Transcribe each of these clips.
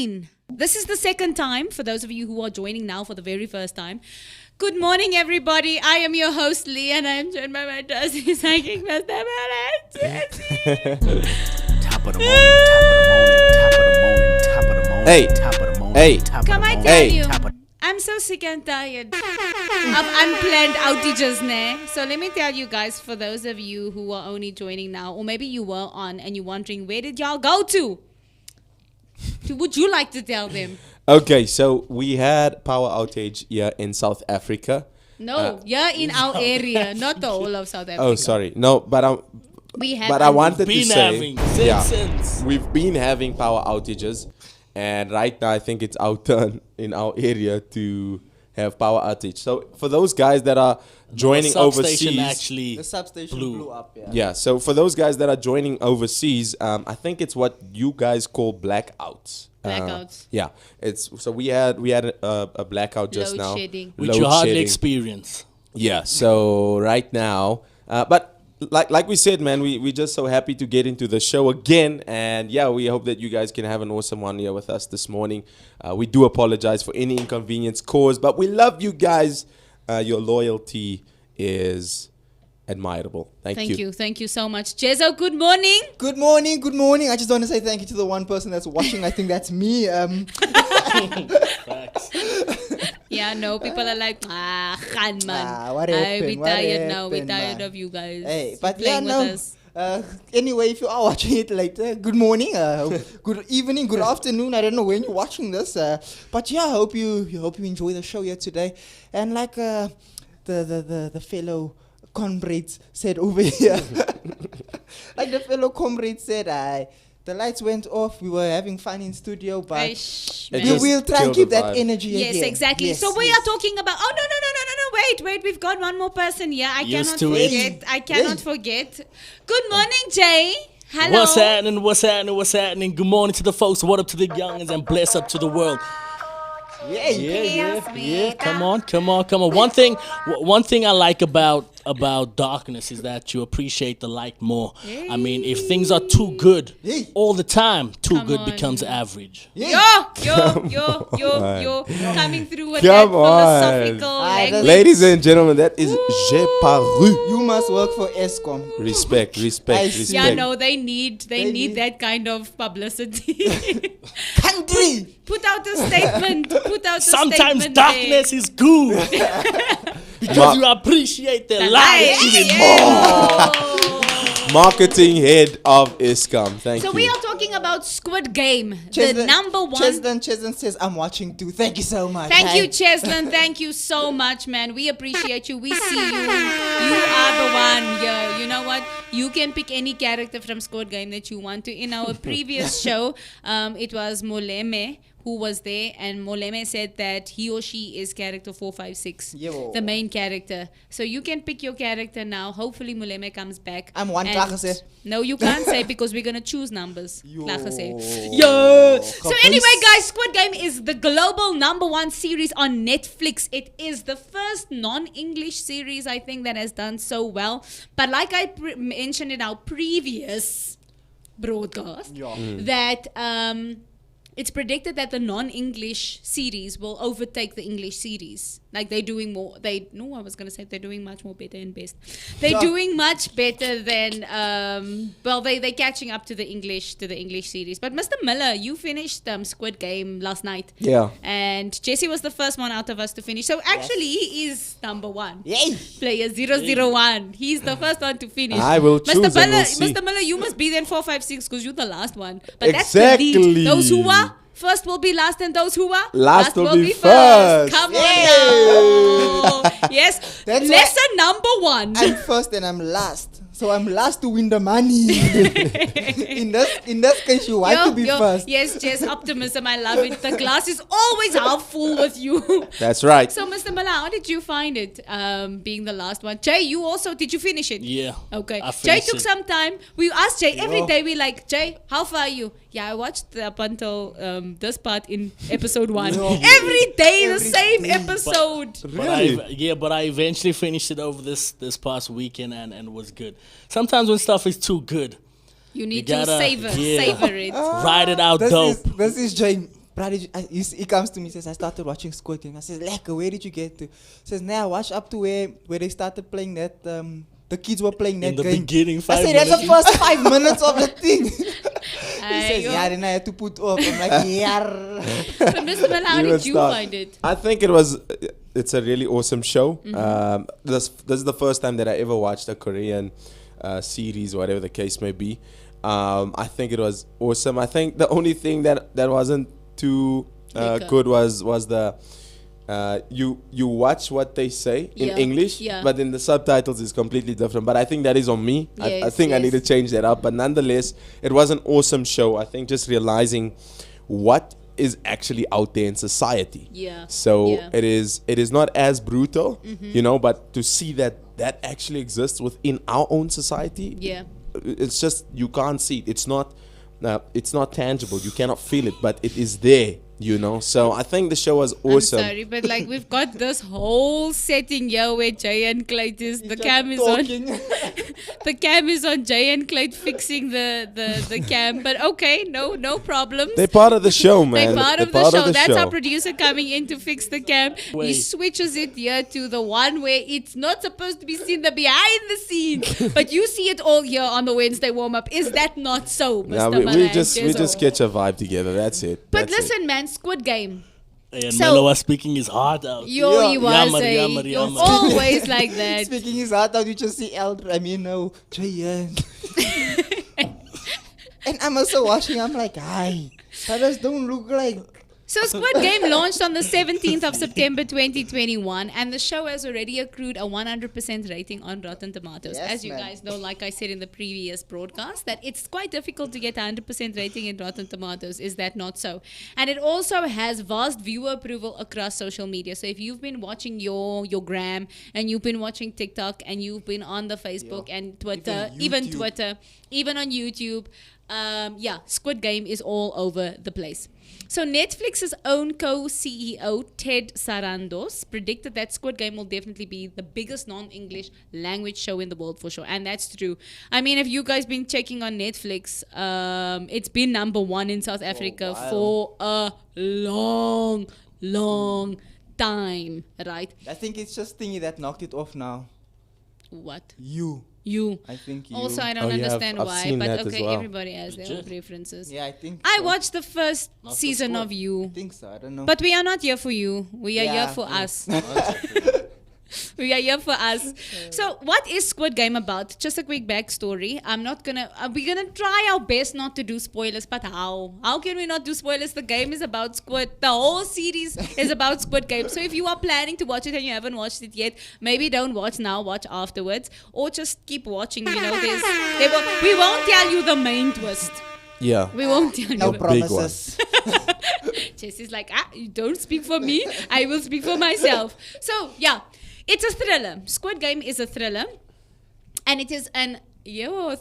morning. This is the second time for those of you who are joining now for the very first time. Good morning, everybody. I am your host, Lee, and I am joined by my trusty psychic, Mr. Jesse. Top of the morning, top of the morning, top of the morning, top of the morning, Hey. top of the morning, Hey. top of the Come I morning. tell Hey. you, Top of- I'm so sick and tired of unplanned outages, ne? So let me tell you guys, for those of you who are only joining now, or maybe you were on and you're wondering, where did y'all go to? Would you like to tell them? Okay, so we had power outage here in South Africa. No, you're in our area, not the whole of South Africa. Oh, sorry. No, but We have I wanted to been say, having since. we've been having power outages, and right now I think it's our turn in our area to have power outage. So for those guys that are joining Substation overseas, actually The substation blew up, yeah. yeah. So for those guys that are joining overseas, I think it's what you guys call blackouts. Blackouts. Yeah, it's so we had a blackout just Load now, shedding. which you hardly shedding. experience. Yeah, so right now, but like we said, man, we're just so happy to get into the show again. And yeah, we hope that you guys can have an awesome one here with us this morning. We do apologize for any inconvenience caused, but we love you guys. Your loyalty is admirable. Thank you. Thank you so much. Jezo, good morning. Good morning, good morning. I just want to say thank you to the one person that's watching. I think that's me. Yeah, no, people are like, Khan, man. What We happened? What tired now. We happened, tired man? of you guys. Hey, but yeah, playing with no. us. Anyway, if you are watching it later, good morning, good evening, good afternoon. I don't know when you're watching this, but yeah, I hope you enjoy the show here today. And like the fellow comrades said over here, like the fellow comrades said, the lights went off. We were having fun in studio, but Aish, It man. we just will try and killed keep the that vibe. energy Yes, again. exactly. Yes, So we yes. are talking about. Oh no! Wait. We've got one more person here. I Used cannot to it. forget. I cannot forget. Good morning, Jay. Hello. What's happening? Good morning to the folks. What up to the youngins and bless up to the world. Yeah. Come on. One thing I like about darkness is that you appreciate the light more. I mean, if things are too good Hey. all the time, too Come good on. becomes average. Yo, coming through with Come that on. philosophical language. Ladies and gentlemen, that is J'ai paru. You must work for ESCOM. Respect. I see. Yeah, no, they need need- that kind of publicity. Country. Put out a statement. Sometimes statement darkness is good because you appreciate the light even more. Marketing head of ISCOM. Thank So you. we are talking about Squid Game, the Cheslin- number one. Cheslin says, I'm watching too. Thank you so much. Thank Hey. you, Cheslin. Thank you so much, man. We appreciate you. We see you. You are the one. Yeah, you know what? You can pick any character from Squid Game that you want to. In our previous show, it was Moleme who was there, and Moleme said that he or she is character 456, Yo. the main character. So you can pick your character now. Hopefully Moleme comes back. I'm one And- Klagese. No, you can't say because we're going to choose numbers. Klagese. Yo. So anyway, guys, Squid Game is the global number one series on Netflix. It is the first non-English series, I think, that has done so well. But like I mentioned in our previous broadcast, that it's predicted that the non-English series will overtake the English series. Like they're doing more. They're doing much more better and best. They're doing much better than. They're catching up to the English series. But Mr. Miller, you finished Squid Game last night. Yeah. And Jesse was the first one out of us to finish. So actually, he is number one. Yay. Player 001. He's the first one to finish. I will choose and we'll see. Mr. Miller, you must be then 456 because you're the last one. But that's Exactly. the lead. Those who are first will be last, and those who are Last will be first. Come Yay. on now. Yes. That's Lesson number one. I'm first and I'm last. So I'm last to win the money. in this case, you want to be first. Yes, Jess, optimism. I love it. The glass is always half full with you. That's right. So, Mr. Miller, how did you find it being the last one? Jay, you also, did you finish it? Yeah. Okay. I Jay finished took it. some time. We asked Jay every day. We like, Jay, how far are you? Yeah, I watched up until this part in episode 1. No. Every day, the Every same day. episode. But I eventually finished it over this past weekend and was good. Sometimes when stuff is too good, You need You to gotta- savor yeah. it. ride it out dope. This is Jay brother, he comes to me, says, I started watching Squid Game. I says, lekker, where did you get to? Says, nah, I watched up to where they started playing that, the kids were playing that In the game. beginning, I 5 said, that's the minutes. first 5 minutes of the thing. He says, Ayo. yeah, then I had to put off. I'm like, yeah. But Mr. Mel, how You did would you start. find it? I think it's a really awesome show. This is the first time that I ever watched a Korean series, whatever the case may be. I think it was awesome. I think the only thing that wasn't too Liquor. good was the you watch what they say in Yeah, English, yeah. but then the subtitles is completely different. But I think that is on me. I Yes, think I need to yes. change that up. But nonetheless, it was an awesome show. I think just realizing what is actually out there in society. Yeah. So Yeah. Mm-hmm. it is not as brutal, you know, but to see that actually exists within our own society, Yeah. it's just you can't see it. It's not tangible. You cannot feel it, but it is there, you know. So I think the show was awesome. I'm sorry, but like we've got this whole setting here where Jay and Clyde is the cam is on the cam is on Jay and Clyde fixing the cam. But okay, no problems. They're part of the show, man. They're part of the part show. That's show. our producer coming in to fix the cam. He Wait. switches it here to the one where it's not supposed to be seen, the behind the scenes, but you see it all here on the Wednesday warm-up. Is that not so, Mr. Nah, we Malan? just Jezo? catch a vibe together. That's it. But That's it. listen, man, Squid Game. And So- Melo was speaking his heart out. You was Yammer, saying yammer, you're yammer. always like that. Speaking his heart out, you just see Jayan. And I'm also watching, I'm like, hi. Brothers don't look like. So Squid Game launched on the 17th of September 2021, and the show has already accrued a 100% rating on Rotten Tomatoes. Yes, As you man. guys know, like I said in the previous broadcast, that it's quite difficult to get a 100% rating in Rotten Tomatoes. Is that not so? And it also has vast viewer approval across social media. So if you've been watching your gram, and you've been watching TikTok, and you've been on the Facebook and Twitter, even Twitter, even on YouTube, Squid Game is all over the place. So Netflix's own co-CEO Ted Sarandos predicted that Squid Game will definitely be the biggest non-English language show in the world for sure, and that's true. I mean, if you guys been checking on Netflix, it's been number 1 in South Africa for a long time, right? I think it's just thingy that knocked it off now. What? You. I think you. Also, I don't Oh, yeah, understand I've why, seen but that as okay, well. everybody has their own Legit. preferences. Yeah, I think. I so. watched the first Not the season squad. of You. I think so. I don't know. But we are not here for you. We are Yeah, here for yeah. us. We are here for us. So, what is Squid Game about? Just a quick backstory. We're gonna try our best not to do spoilers, but how? How can we not do spoilers? The game is about Squid. The whole series is about Squid Game. So, if you are planning to watch it and you haven't watched it yet, maybe don't watch now, watch afterwards, or just keep watching. You know, we won't tell you the main twist. Yeah. We won't tell no you. promises. Jesse's like, you don't speak for me, I will speak for myself. So, yeah, it's a thriller. Squid Game is a thriller. And it is an thriller.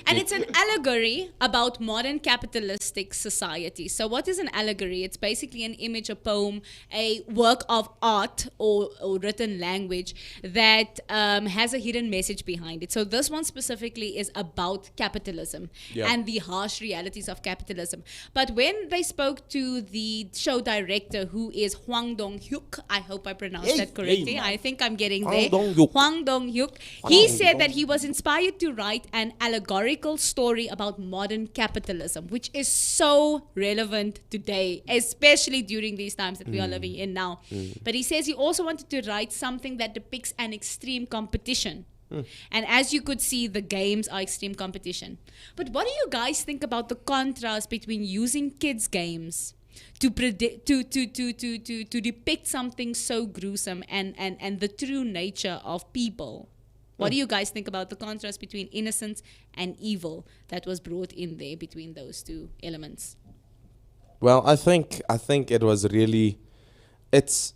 And it's an allegory about modern capitalistic society. So what is an allegory? It's basically an image, a poem, a work of art or written language that has a hidden message behind it. So this one specifically is about capitalism and the harsh realities of capitalism. But when they spoke to the show director, who is Hwang Dong-hyuk, I hope I pronounced that correctly. I think I'm getting there. Hwang Dong-hyuk. He said that he was inspired to write an allegorical story about modern capitalism, which is so relevant today, especially during these times that we are living in now. But he says he also wanted to write something that depicts an extreme competition. And as you could see, the games are extreme competition. But what do you guys think about the contrast between using kids' games to depict something so gruesome and the true nature of people? What do you guys think about the contrast between innocence and evil that was brought in there between those two elements? Well, I think it was it's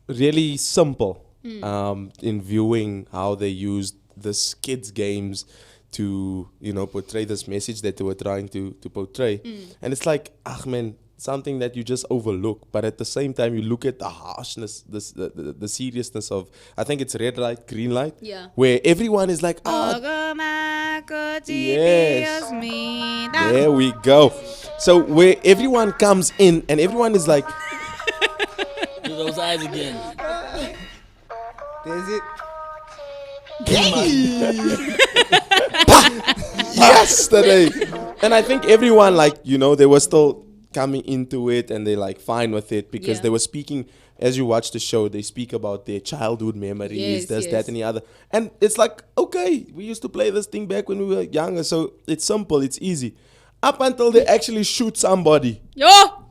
really simple in viewing how they used this kids' games to, portray this message that they were trying to portray. And it's like, man, something that you just overlook, but at the same time you look at the harshness, the seriousness of, I think it's red light, green light, Yeah. where everyone is like, ah, yes, there we go. So where everyone comes in and everyone is like, Do those eyes again. There's it. yesterday. And I think everyone, like, you know, they were still coming into it and they're like fine with it because Yeah. they were speaking, as you watch the show, they speak about their childhood memories, Yes, this, yes. that, and the other. And it's like, okay, we used to play this thing back when we were younger, so it's simple, it's easy. Up until they actually shoot somebody. Yo,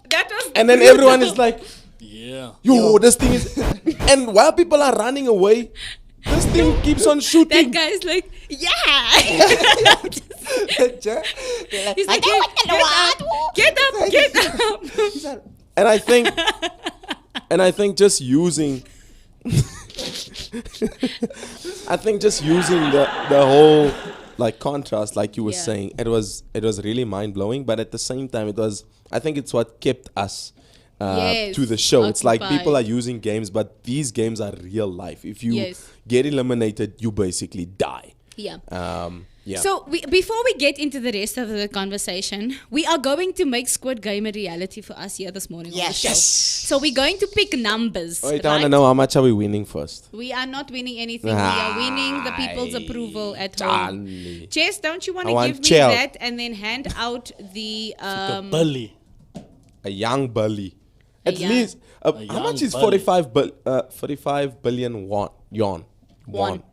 that was. And then everyone is like, Yeah. yo, this thing is. And while people are running away, this thing keeps on That shooting. guy's like, yeah. They're like, He's like, get up, get up. He's like, And I think just using I think just using the whole like contrast, like you were Yeah. saying, it was really mind blowing, but at the same time I think it's what kept us Yes, to the show. It's like people are occupied. using games, but these games are real life. If you Yes. get eliminated, you basically die. Yeah. Yeah. So before we get into the rest of the conversation, we are going to make Squid Game a reality for us here this morning on the Yes. show. So we're going to pick numbers. Wait, I want to right? know how much are we winning first? We are not winning anything. We are winning the people's approval at home. Charlie. Jess, don't you want I to want give me chill. that and then hand out the The bully. A young bully. At young- least, A how much young is bully. 45 billion yuan? one.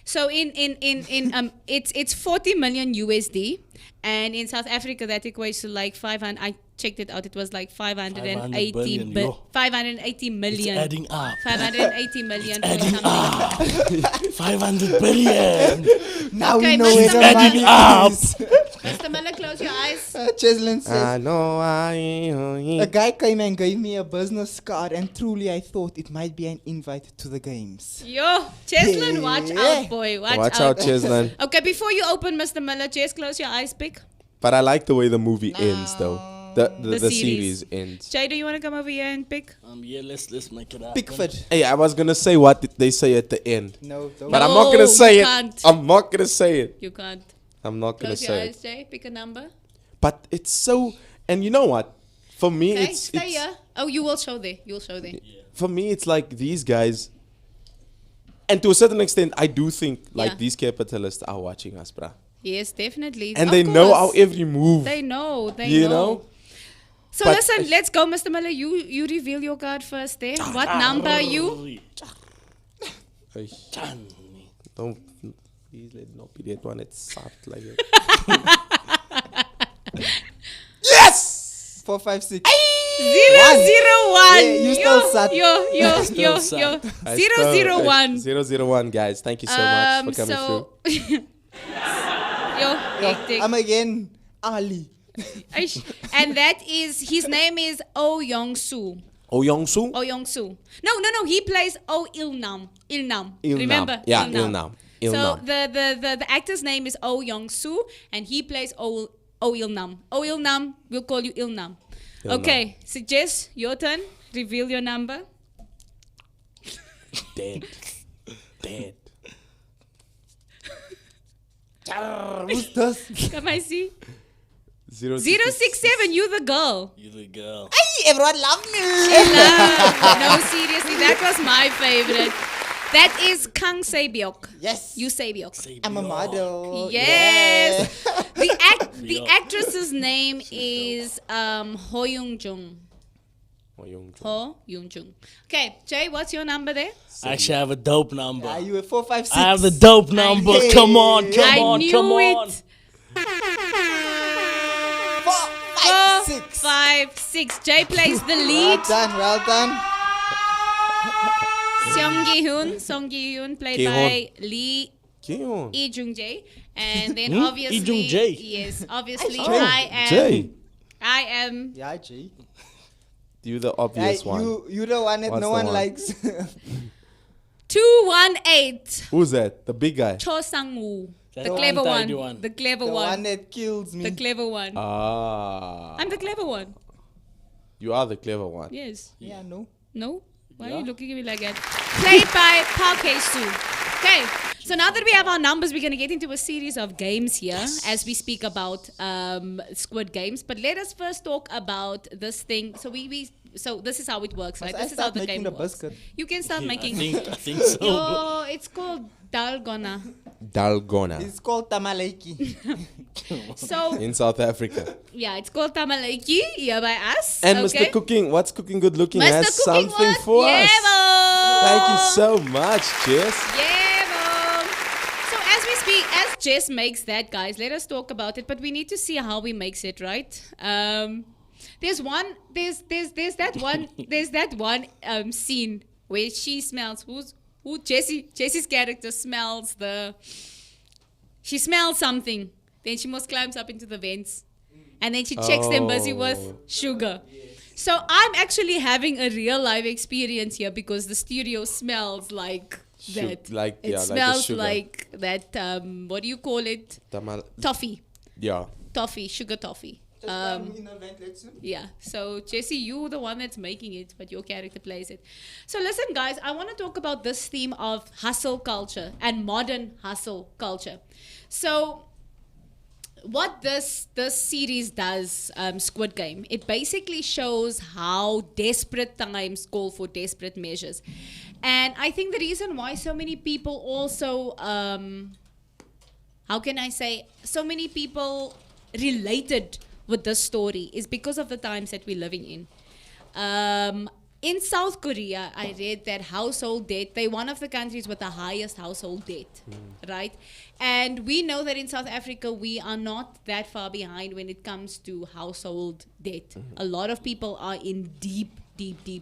So it's 40 million USD, and in South Africa that equates to like 500. I checked it out. It was like 580 billion, yo. 580 It's million. adding up. 580 million. point Adding something. up. 500 billion. now Okay, we know Mr. where the Miller. money Up. is. Mr. Miller, close your eyes. Cheslin says, I know a guy came and gave me a business card, and truly I thought it might be an invite to the games. Yo, Cheslin, watch out, boy. Watch out, Cheslin. Okay, before you open, Mr. Miller, Jess, close your eyes, pick. But I like the way the movie ends, though. The series. series ends. Jay, do you want to come over here and pick? Yeah, let's make it happen. Pickford. Hey, I was gonna say what did they say at the end, No, don't. but I'm No, not gonna say you it. can't. I'm not gonna say it. You can't. I'm not gonna Close your say eyes, it. Jay. Pick a number. But it's so, and you know what? For me, Okay, it's stay here. Oh, you will show there. You'll show there. for me, it's like these guys, and to a certain extent, I do think like Yeah. these capitalists are watching us, bruh. Yes, definitely. And Of they know our course. every move. They know. They You know. know? So But- listen, let's go, Mr. Miller. You reveal your card first there. What number are you? Hey, don't, please let it not be that one. It's soft like it. Yes! 456. 001. Yeah, you still sat. Yo. sat. 001. 001, guys. Thank you so much for coming through. Yo, hectic. I'm again Ali. Aish. And that is, his name is Oh Yong Soo. Oh Young-soo? Oh Yong Soo. No. He plays Oh Ilnam. Ilnam. Remember? Yeah, Ilnam. So Ilnam. the actor's name is Oh Yong Soo, and he plays Oh Ilnam. Oh Ilnam, we'll call you Ilnam. Ilnam. Okay, so Jess, your turn. Reveal your number. Dead. Dead. Who's this? Come I see. 067. 067, you the girl. You the girl. Hey, everyone love me. No, seriously, that was my favorite. That is Kang Sebyok. Yes. You Sebyok. I'm a model. Yes. Yeah. The actress's name is Ho Young Jung. Oh, Young-soo. Ho Young Jung. Okay, Jay, what's your number there? I actually have a dope number. Are you a 456? I have the dope number. knew Come on, it. come I on, knew come on. it. 456. 5, 6. Jay plays the lead. Well done. Song Gi-hyun played Gi-hyun. by Lee Kim. Lee Jung Jae, and then Lee obviously Jung Jae. yes, obviously Oh, Jay. I am Yeah, G. You the Hey, obvious one. you the one that What's no the one one? likes. 218 Who's that? The big guy. Cho Sang-woo, That's the the clever one one, tidy one. the clever the one one, that kills me. the clever one. Ah. I'm the clever one. You are the clever one. Yes. Yeah, no. No? Why are Yeah. you looking at me like that? Played by Parquet Sue. Okay, so now that we have our numbers, we're going to get into a series of games here as we speak about Squid Games. But let us first talk about this thing. So so this is how it works, right? I This is how start the making game the works. biscuit? You can start making. I think so. Yo, it's called dalgona. Dalgona It's called tamaleki. So in South Africa. yeah, it's called tamaleki here by us. And okay? Mr. Cooking, what's Cooking Good Looking Mr. has Cooking something what? for Yeah, us. bo. Thank you so much, Jess. Yeah, bo. So as we speak, as Jess makes that, guys, let us talk about it. But we need to see how we makes it, right? There's that one scene where she smells Jessie's character smells she smells something. Then she must climbs up into the vents. And then she checks them busy with sugar. So I'm actually having a real life experience here because the studio smells like that. like- it yeah, like the smells sugar. like that, what do you call it? Toffee. Yeah. Toffee, sugar toffee. In a vent, let's see. Yeah. So Jessie, you're the one that's making it, but your character plays it. So listen, guys, I want to talk about this theme of hustle culture and modern hustle culture. So what this series does, Squid Game, it basically shows how desperate times call for desperate measures. And I think the reason why so many people also, how can I say, so many people related with this story is because of the times that we're living in. In South Korea, I read that household debt, they're one of the countries with the highest household debt, right? And we know that in South Africa, we are not that far behind when it comes to household debt. A lot of people are in deep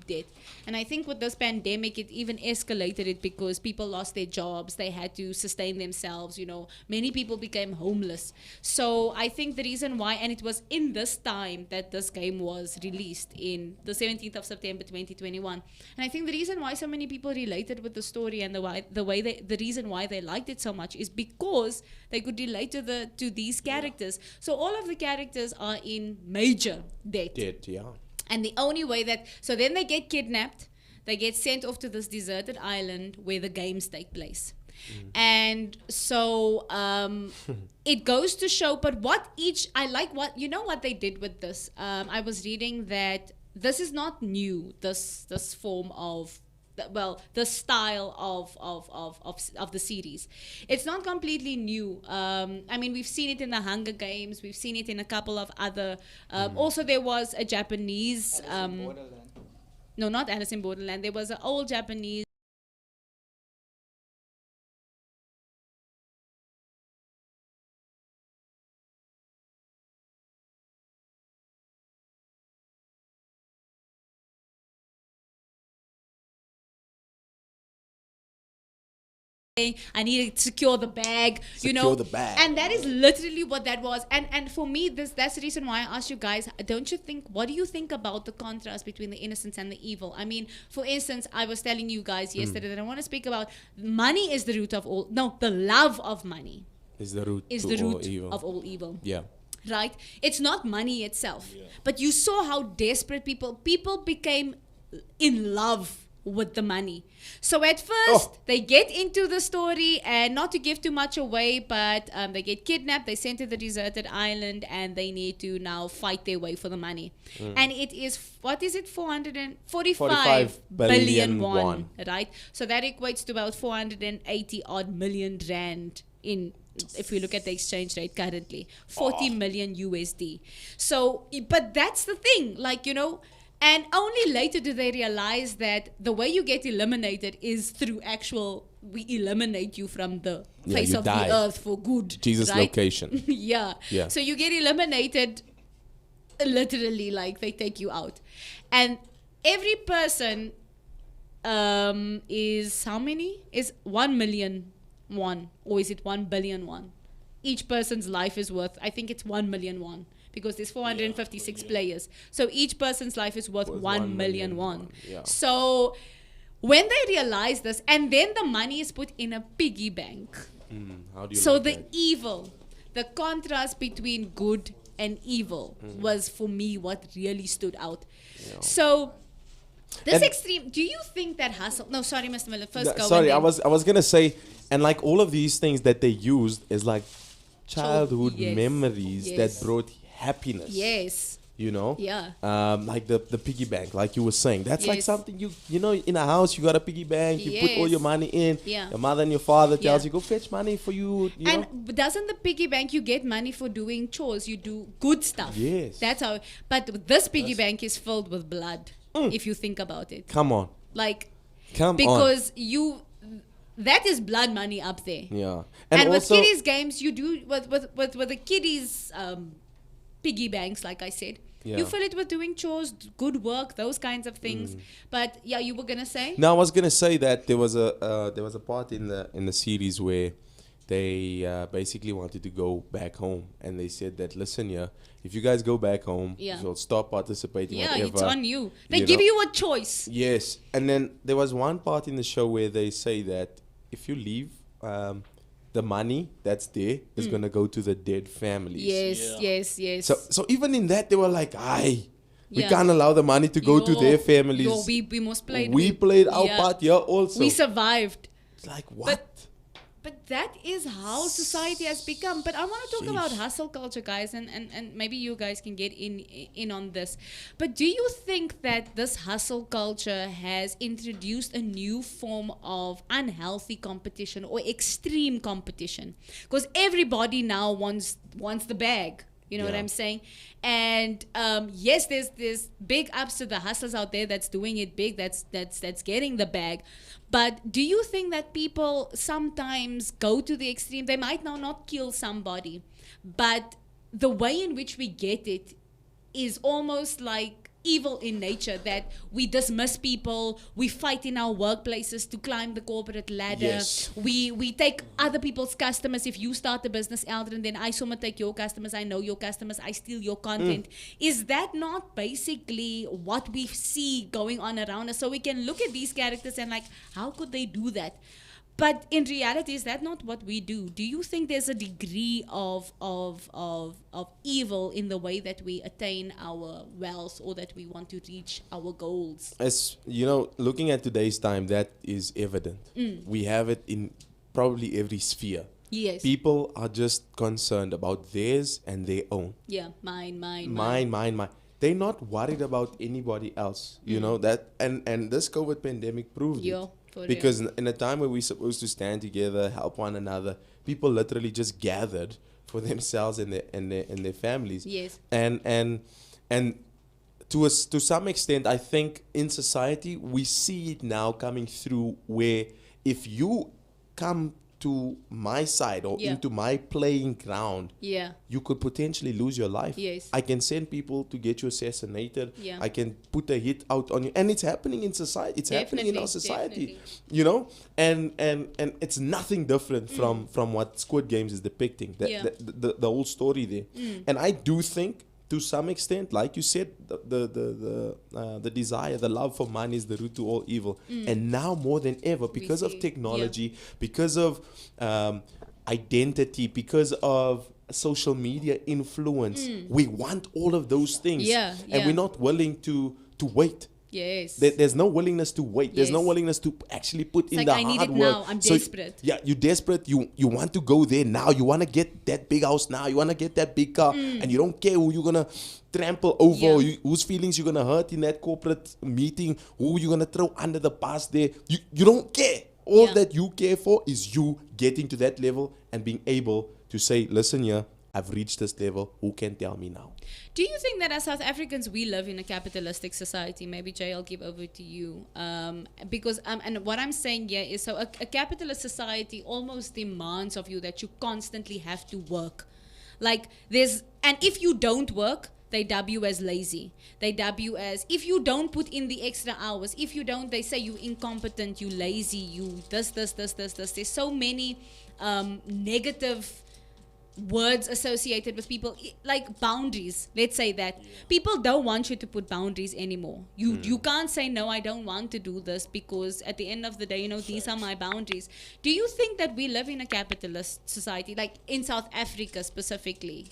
debt. And I think with this pandemic, it even escalated it because people lost their jobs. They had to sustain themselves, Many people became homeless. So I think the reason why, and it was in this time that this game was released in the 17th of September 2021. And I think the reason why so many people related with the story and the reason why they liked it so much is because they could relate to these characters. So all of the characters are in major debt. Dead, yeah. And the only way so then they get kidnapped, they get sent off to this deserted island where the games take place. And so it goes to show, but what they did with this. I was reading that this is not new, this form of, the style of the series. It's not completely new. I mean, we've seen it in the Hunger Games. We've seen it in a couple of other. Also, there was a Japanese. No, not Alice in Borderland. There was an old Japanese. I need to secure the bag, Secure the bag. And that is literally what that was. And for me, that's the reason why I asked you guys, what do you think about the contrast between the innocence and the evil? I mean, for instance, I was telling you guys yesterday that I want to speak about money is the root of all, the love of money Is the root of all evil. Yeah. Right? It's not money itself. But you saw how desperate people became in love with the money. So at first, they get into the story, and not to give too much away, but they get kidnapped, they sent to the deserted island, and they need to now fight their way for the money. And it is, 445 billion won, right? So that equates to about 480 odd million rand if we look at the exchange rate currently, 40 million USD. So, but that's the thing, and only later do they realize that the way you get eliminated is through we eliminate you from the face of die. the earth for good. Jesus right? location. Yeah. So you get eliminated, literally, they take you out. And every person is how many? Is 1 million won, or is it 1 billion won? Each person's life is worth, I think it's 1 million won. Because there's 456 players. So each person's life is worth 1 million won. Yeah. So when they realize this, and then the money is put in a piggy bank. How do you So like the that? evil, the contrast between good and evil was for me what really stood out. So this And- extreme, do you think that hustle? No, sorry, Mr. Miller. First go. Sorry, and then- I was gonna say, and like all of these things that they used is like childhood yes, memories yes. that brought happiness. Yes. You know. Yeah. Like the piggy bank, like you were saying, that's like Yes. something you know in a house you got a piggy bank, you put all your Yes. money in. Yeah. Your mother and your father tells Yeah. you go fetch money for you. You know. And doesn't the piggy bank, you get money for doing chores, you do good stuff. Yes. That's how. But this piggy bank is filled with blood, if you think about it. Come on, Like, come on. because that is blood money up there. Yeah, And with also, kiddies games, you do with the kiddies piggy banks, like I said. Yeah. You fill it with doing chores, good work, those kinds of things. But yeah, you were gonna say? No, I was gonna say that there was a part in the series where they basically wanted to go back home, and they said that listen, if you guys go back home, Yeah. you'll stop participating. Yeah, whatever. it's on you. They you give know. you a choice. Yes, and then there was one part in the show where they say that if you leave, the money that's there is gonna go to the dead families. Yes, Yeah. yes. So even in that, they were like, "Aye, we Yeah. can't allow the money to go to their families. We must play. We played our yeah. part here also." We survived. It's like what? But that is how society has become. But I want to talk about hustle culture, guys, and maybe you guys can get in on this. But do you think that this hustle culture has introduced a new form of unhealthy competition or extreme competition? Because everybody now wants the bag. You know what Yeah. I'm saying? And yes, there's big ups to the hustlers out there that's doing it big, that's getting the bag. But do you think that people sometimes go to the extreme? They might now not kill somebody, but the way in which we get it is almost like evil in nature, that we dismiss people, we fight in our workplaces to climb the corporate ladder. Yes. We take other people's customers. If you start a business, Eldrin, then I someone take your customers, I know your customers, I steal your content. Is that not basically what we see going on around us? So we can look at these characters and like, how could they do that? But in reality, is that not what we do? Do you think there's a degree of evil in the way that we attain our wealth or that we want to reach our goals? As you know, looking at today's time, that is evident. We have it in probably every sphere. Yes. People are just concerned about theirs and their own. Yeah, mine. Mine. They're not worried about anybody else. You know that, and this COVID pandemic proved Yeah, it. for real. Because in a time where we're supposed to stand together, help one another, people literally just gathered for themselves and their families. Yes. And to some extent, I think in society we see it now coming through, where if you come to my side or Yeah. into my playing ground, Yeah. you could potentially lose your life. Yes. I can send people to get you assassinated. Yeah. I can put a hit out on you, and it's happening in society. It's happening in our society. Definitely. You know, and it's nothing different from what Squid Games is depicting. Yeah. The whole story there. And I do think, to some extent, like you said, the desire, the love for money is the root to all evil. And now more than ever, because of see. technology, because of identity, because of social media influence, we want all of those things. Yeah, And yeah. we're not willing to wait. Yes. There's no willingness to wait. There's no Yes. willingness to actually put in like, the I need hard it work. now. I'm So, desperate. yeah, you're desperate. You want to go there now. You want to get that big house now. You want to get that big car, and you don't care who you're gonna trample over, Yeah. or whose feelings you're gonna hurt in that corporate meeting, who you're gonna throw under the bus there. You don't care. All Yeah. that you care for is you getting to that level and being able to say, listen here, I've reached this level. Who can tell me now? Do you think that as South Africans we live in a capitalistic society? Maybe Jay, I'll give over to you. Because and what I'm saying here is, so a capitalist society almost demands of you that you constantly have to work. Like and if you don't work, they dub you as lazy. They dub you as, if you don't put in the extra hours, if you don't, they say you incompetent, you lazy, you this. There's so many negative words associated with people, like boundaries. Let's say that people don't want you to put boundaries anymore. You can't say, no, I don't want to do this, because at the end of the day, these are my boundaries. Do you think that we live in a capitalist society, like in South Africa specifically?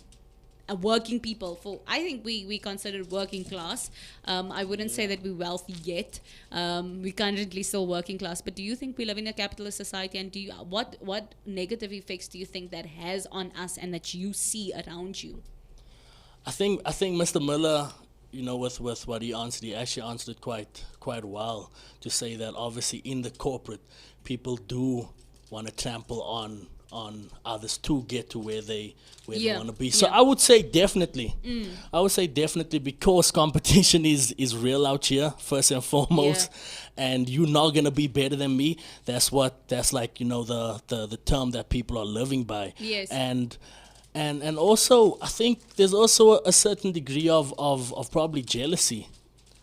working people. I think we consider working class. I wouldn't say that we're wealthy yet. We're currently still working class. But do you think we live in a capitalist society? And what negative effects do you think that has on us and that you see around you? I think Mr. Miller, with what he answered, he actually answered it quite well, to say that obviously in the corporate, people do want to trample on others to get to where they want to be. So I would say definitely. I would say definitely, because competition is real out here, first and foremost. And you're not gonna be better than me. That's like, the term that people are living by. Yes. And also, I think there's also a certain degree of probably jealousy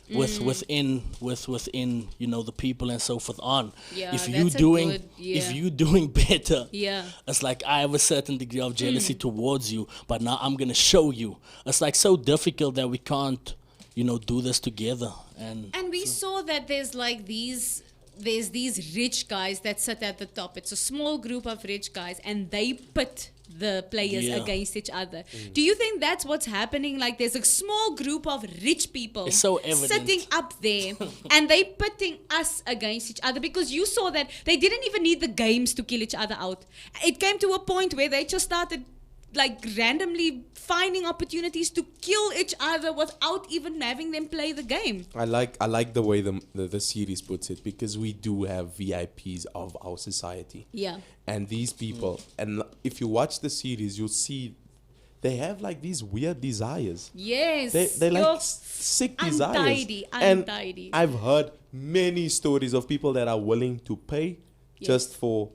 within the people and so forth on. If you doing better, it's like I have a certain degree of jealousy towards you, but now I'm gonna show you. It's like so difficult that we can't do this together. And we saw that there's these rich guys that sit at the top. It's a small group of rich guys, and they pit the players against each other. Do you think that's what's happening? Like, there's a small group of rich people it's so evident. Sitting up there and they pitting us against each other, because you saw that they didn't even need the games to kill each other out. It came to a point where they just started randomly finding opportunities to kill each other without even having them play the game. I like the way the series puts it, because we do have VIPs of our society. Yeah. And these people, and if you watch the series, you'll see they have these weird desires. Yes. They sick desires. Untidy. And I've heard many stories of people that are willing to pay just for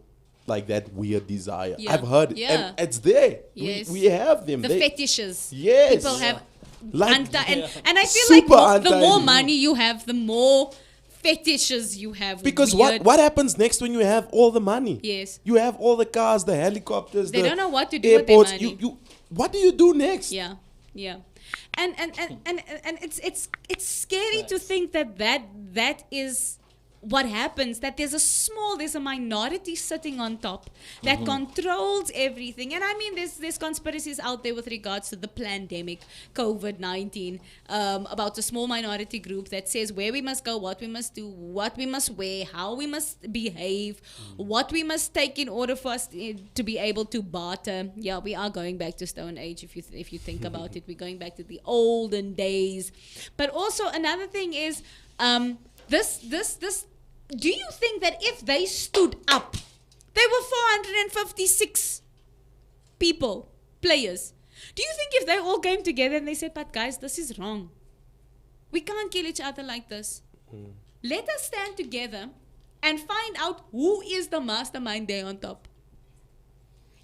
that weird desire. I've heard it, and it's there. Yes. We have them. The fetishes. Yes. People have and I feel Super like the more money you have, the more fetishes you have. Because what happens next when you have all the money? Yes. You have all the cars, the helicopters, they the don't know what to do airports. with their money. What do you do next? Yeah. And it's scary to think that is what happens, that there's a minority sitting on top that controls everything. And I mean, there's conspiracies out there with regards to the pandemic, COVID-19, about a small minority group that says where we must go, what we must do, what we must wear, how we must behave, what we must take in order for us to be able to barter. Yeah, we are going back to Stone Age if you think about it. We're going back to the olden days. But also another thing is, this. Do you think that if they stood up, they were 456 players. Do you think if they all came together and they said, but guys, this is wrong. We can't kill each other like this. Let us stand together and find out who is the mastermind there on top.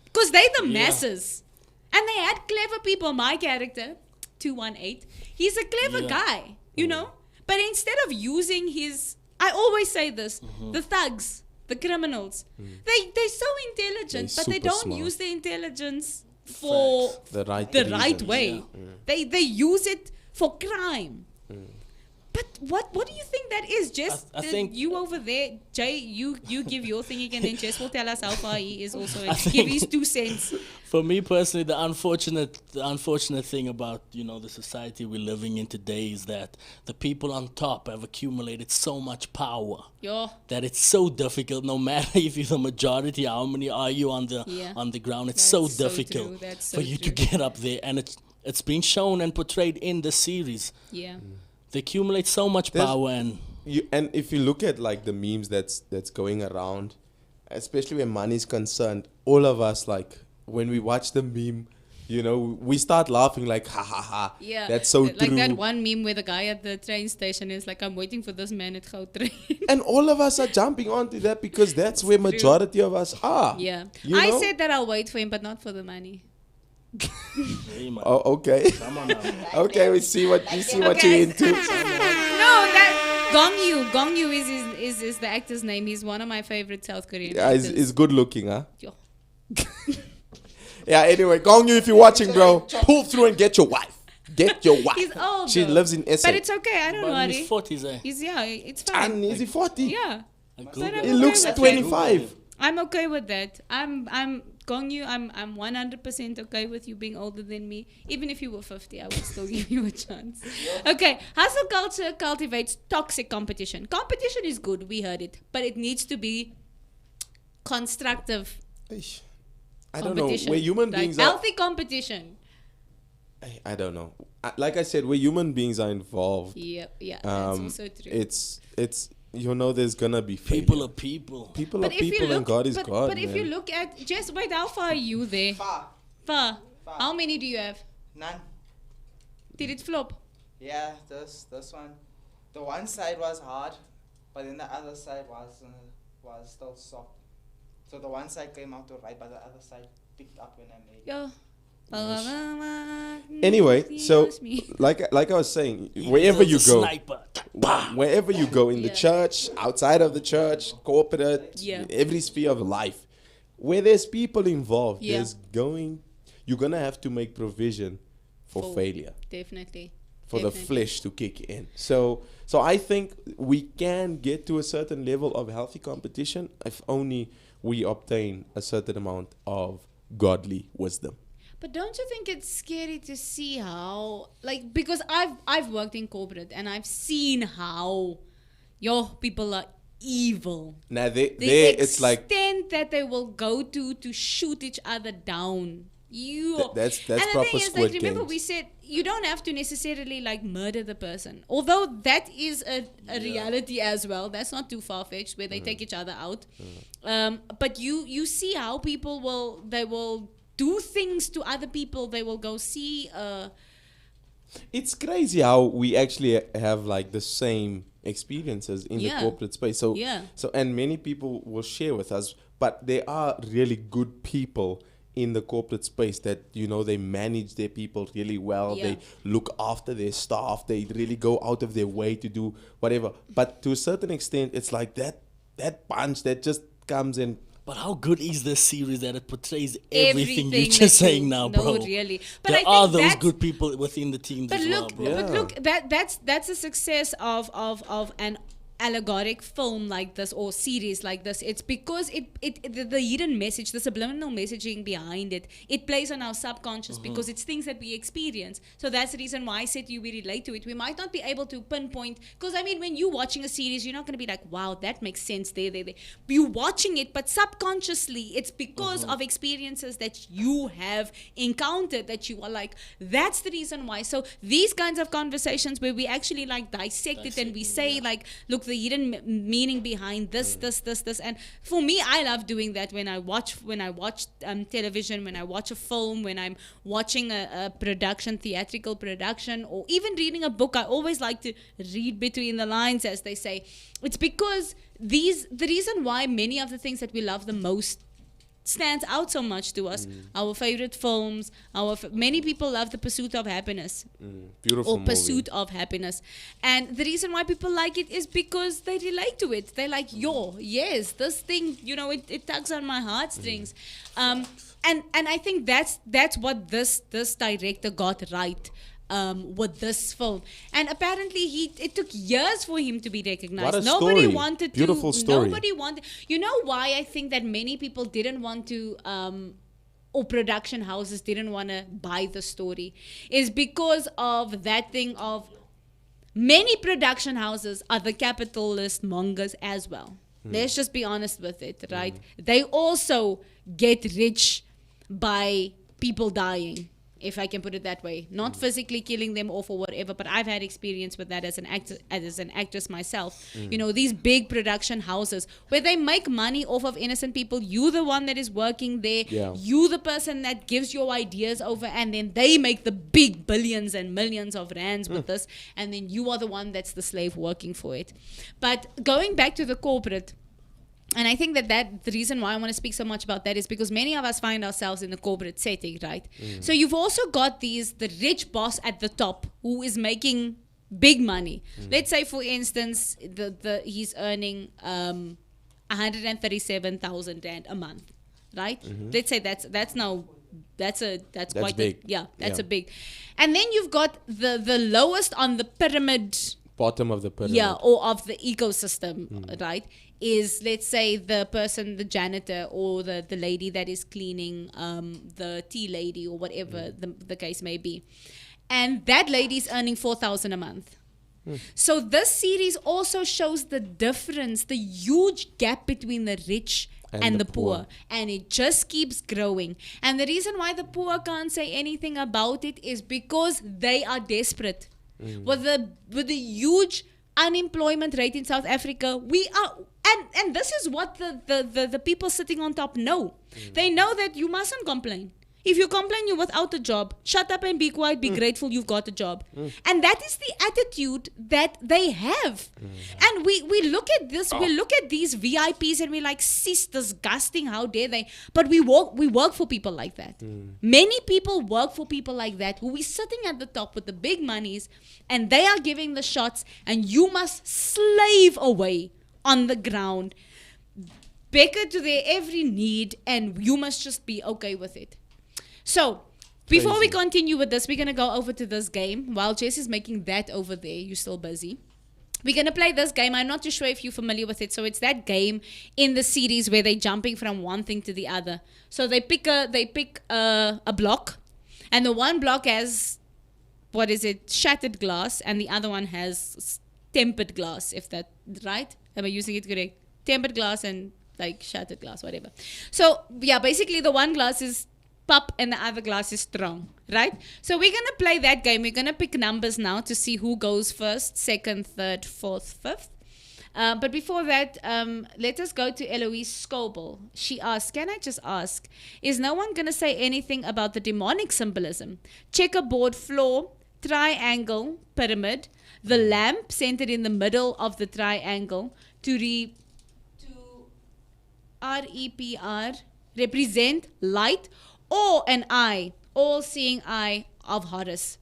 Because they're the masses. And they had clever people. My character, 218, he's a clever guy, But instead of using I always say this, the thugs, the criminals, they're so intelligent, but they don't use the intelligence for the right way. They use it for crime. But what do you think that is? Jess, I think you over there, Jay, you give your thing again, and Jess will tell us how far he is also. Give his 2 cents. For me personally, the unfortunate thing about the society we're living in today is that the people on top have accumulated so much power that it's so difficult. No matter if you're the majority, how many are you on the ground? It's so difficult for you to get up there, and it's been shown and portrayed in the series. Yeah. They accumulate so much power, and if you look at the memes that's going around, especially when money is concerned, all of us when we watch the meme, we start laughing ha ha ha. Yeah, that's so like true. that one meme where the guy at the train station is like, I'm waiting for this man at Gautrain. And all of us are jumping onto that because that's where majority of us are. Yeah, I said that I'll wait for him, but not for the money. Oh, okay. Come on now. Okay, we see what you're into. No, that Gong Yu is the actor's name. He's one of my favorite South Korean actors. He's good looking, huh? Yo. Yeah, anyway, Gong Yu, if you're watching, bro, pull through and get your wife. Get your wife. He's old. She though. lives in SA. But it's okay. I don't But worry. in his 40s, It's fine. And is he 40? Yeah. He looks 25. I'm okay with that. I'm Gong Yu, I'm 100% okay with you being older than me. Even if you were 50, I would still give you a chance. Okay, hustle culture cultivates toxic competition. Competition is good, we heard it, but it needs to be constructive Eish. I don't know. competition. We're human like beings. healthy competition. I don't know. Like I said, where human beings are involved, Yeah, that's also true. it's there's gonna be failure. People are people. People But are if you people, look, and God is God. but if you look at just wait, how far are you there? Far. Far. How many do you have? None. Did it flop? Yeah, this one. The one side was hard, but then the other side was still soft. So the one side came out alright, but the other side picked up when I made it. Yeah. Anyway, so Excuse me. like I was saying, wherever you go, Sniper. Bah. wherever you go in the Yeah. church, outside of the church, corporate, Yeah. every sphere of life, where there's people involved, Yeah. you're gonna have to make provision for failure, Definitely. for the flesh to kick in. So I think we can get to a certain level of healthy competition if only we obtain a certain amount of godly wisdom. But don't you think it's scary to see how, like, because I've worked in corporate and I've seen how your people are evil. Now The it's like extent that they will go to shoot each other down. that's and the proper thing is, Squid like, remember Games. we said you don't have to necessarily like murder the person, although that is a reality as well. That's not too far-fetched where they take each other out. But you see how people will do things to other people. They will go see It's crazy how we actually have like the same experiences in the Yeah. corporate space. So Yeah. and many people will share with us, but there are really good people in the corporate space that they manage their people really well. Yeah. They look after their staff. They really go out of their way to do whatever. But to a certain extent, it's like that punch that just comes in. But how good is this series that it portrays everything you're that just saying now, no, bro? really. But There I think are those that's- good people within the teams But as look, well, bro. but look, that's a success of an allegoric film like this or series like this. It's because the hidden message, the subliminal messaging behind it plays on our subconscious because it's things that we experience. So that's the reason why I said to you we relate to it. We might not be able to pinpoint, because I mean when you're watching a series, you're not going to be like, wow, that makes sense there. You're watching it, but subconsciously it's because of experiences that you have encountered that you are like, that's the reason why. So these kinds of conversations where we actually like dissect it and we say like, look, the hidden meaning behind this, and for me, I love doing that when I watch television, when I watch a film, when I'm watching a production, theatrical production, or even reading a book. I always like to read between the lines, as they say. It's because the reason why many of the things that we love the most stands out so much to us. Our favorite films, many people love The Pursuit of Happiness. Beautiful Or movie. Pursuit of Happiness. And the reason why people like it is because they relate to it. They're like, yes, this thing, it tugs on my heartstrings. And I think that's what this director got right. With this film, and apparently it took years for him to be recognized. What a Nobody story. wanted to. Beautiful story. Nobody wanted. You know why I think that many people didn't want to, or production houses didn't want to buy the story, is because of that thing of many production houses are the capitalist mongers as well. Let's just be honest with it, right? They also get rich by people dying, if I can put it that way. Not physically killing them off or whatever, but I've had experience with that as an actress myself. These big production houses where they make money off of innocent people. You the one that is working there. Yeah. You the person that gives your ideas over, and then they make the big billions and millions of rands with this, and then you are the one that's the slave working for it. But going back to the corporate, and I think that the reason why I want to speak so much about that is because many of us find ourselves in the corporate setting, right? So you've also got the rich boss at the top who is making big money. Let's say, for instance, he's earning 137,000 rand a month, right? Let's say that's quite big. that's Yeah. a big. And then you've got the lowest on the pyramid bottom of the pyramid. Yeah, or of the ecosystem, right? Is, let's say, the person, the janitor, or the lady that is cleaning, the tea lady, or whatever the case may be. And that lady's earning 4,000 a month. So this series also shows the difference, the huge gap between the rich and the poor. And it just keeps growing. And the reason why the poor can't say anything about it is because they are desperate. With the huge unemployment rate in South Africa, we are, and this is what the people sitting on top know. They know that you mustn't complain. If you complain, you're without a job. Shut up and be quiet. Be grateful you've got a job. And that is the attitude that they have. And we look at this, we look at these VIPs and we're like, sis, disgusting, how dare they? But we work for people like that. Many people work for people like that, who is sitting at the top with the big monies, and they are giving the shots, and you must slave away on the ground, beckon to their every need, and you must just be okay with it. So, before we continue with this, we're going to go over to this game. While Jess is making that over there, you're still busy. We're going to play this game. I'm not too sure if you're familiar with it. So, it's that game in the series where they're jumping from one thing to the other. So, they pick a block. And the one block has, shattered glass. And the other one has tempered glass, if that's right. Am I using it correct? Tempered glass and like shattered glass, whatever. So, yeah, basically the one glass is pop and the other glass is strong, right? So we're going to play that game. We're going to pick numbers now to see who goes first, second, third, fourth, fifth. But before that, let us go to Eloise Scoble. She asked, can I just ask, is no one going to say anything about the demonic symbolism? Checkerboard floor, triangle, pyramid, the lamp centered in the middle of the triangle to R-E-P-R, represent light, or an eye, all-seeing eye of Horus.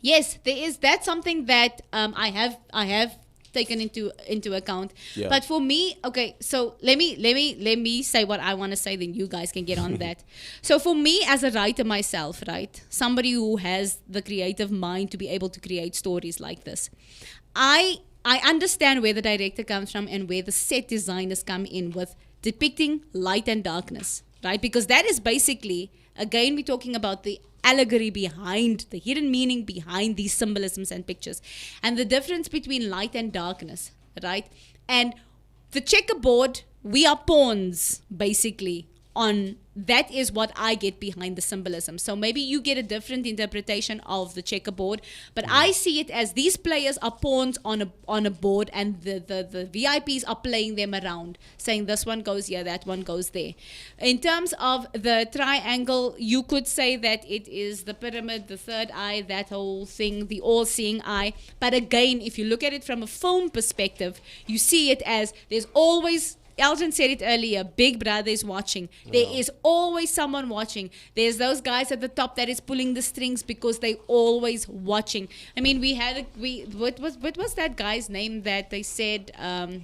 Yes, that's something that I have taken into account. Yeah. But for me, okay, so let me say what I want to say, then you guys can get on that. So for me, as a writer myself, right, somebody who has the creative mind to be able to create stories like this, I understand where the director comes from and where the set designers come in with depicting light and darkness. Right? Because that is basically, again, we're talking about the allegory behind, the hidden meaning behind these symbolisms and pictures. And the difference between light and darkness, right? And the checkerboard, we are pawns, basically, on that is what I get behind the symbolism. So maybe you get a different interpretation of the checkerboard, but I see it as these players are pawns on a board, and the VIPs are playing them around, saying this one goes here, that one goes there. In terms of the triangle, you could say that it is the pyramid, the third eye, that whole thing, the all-seeing eye. But again, if you look at it from a film perspective, you see it as there's always, Elgin said it earlier, Big Brother is watching. There is always someone watching. There's those guys at the top that is pulling the strings because they always watching. I mean, what was that guy's name that they said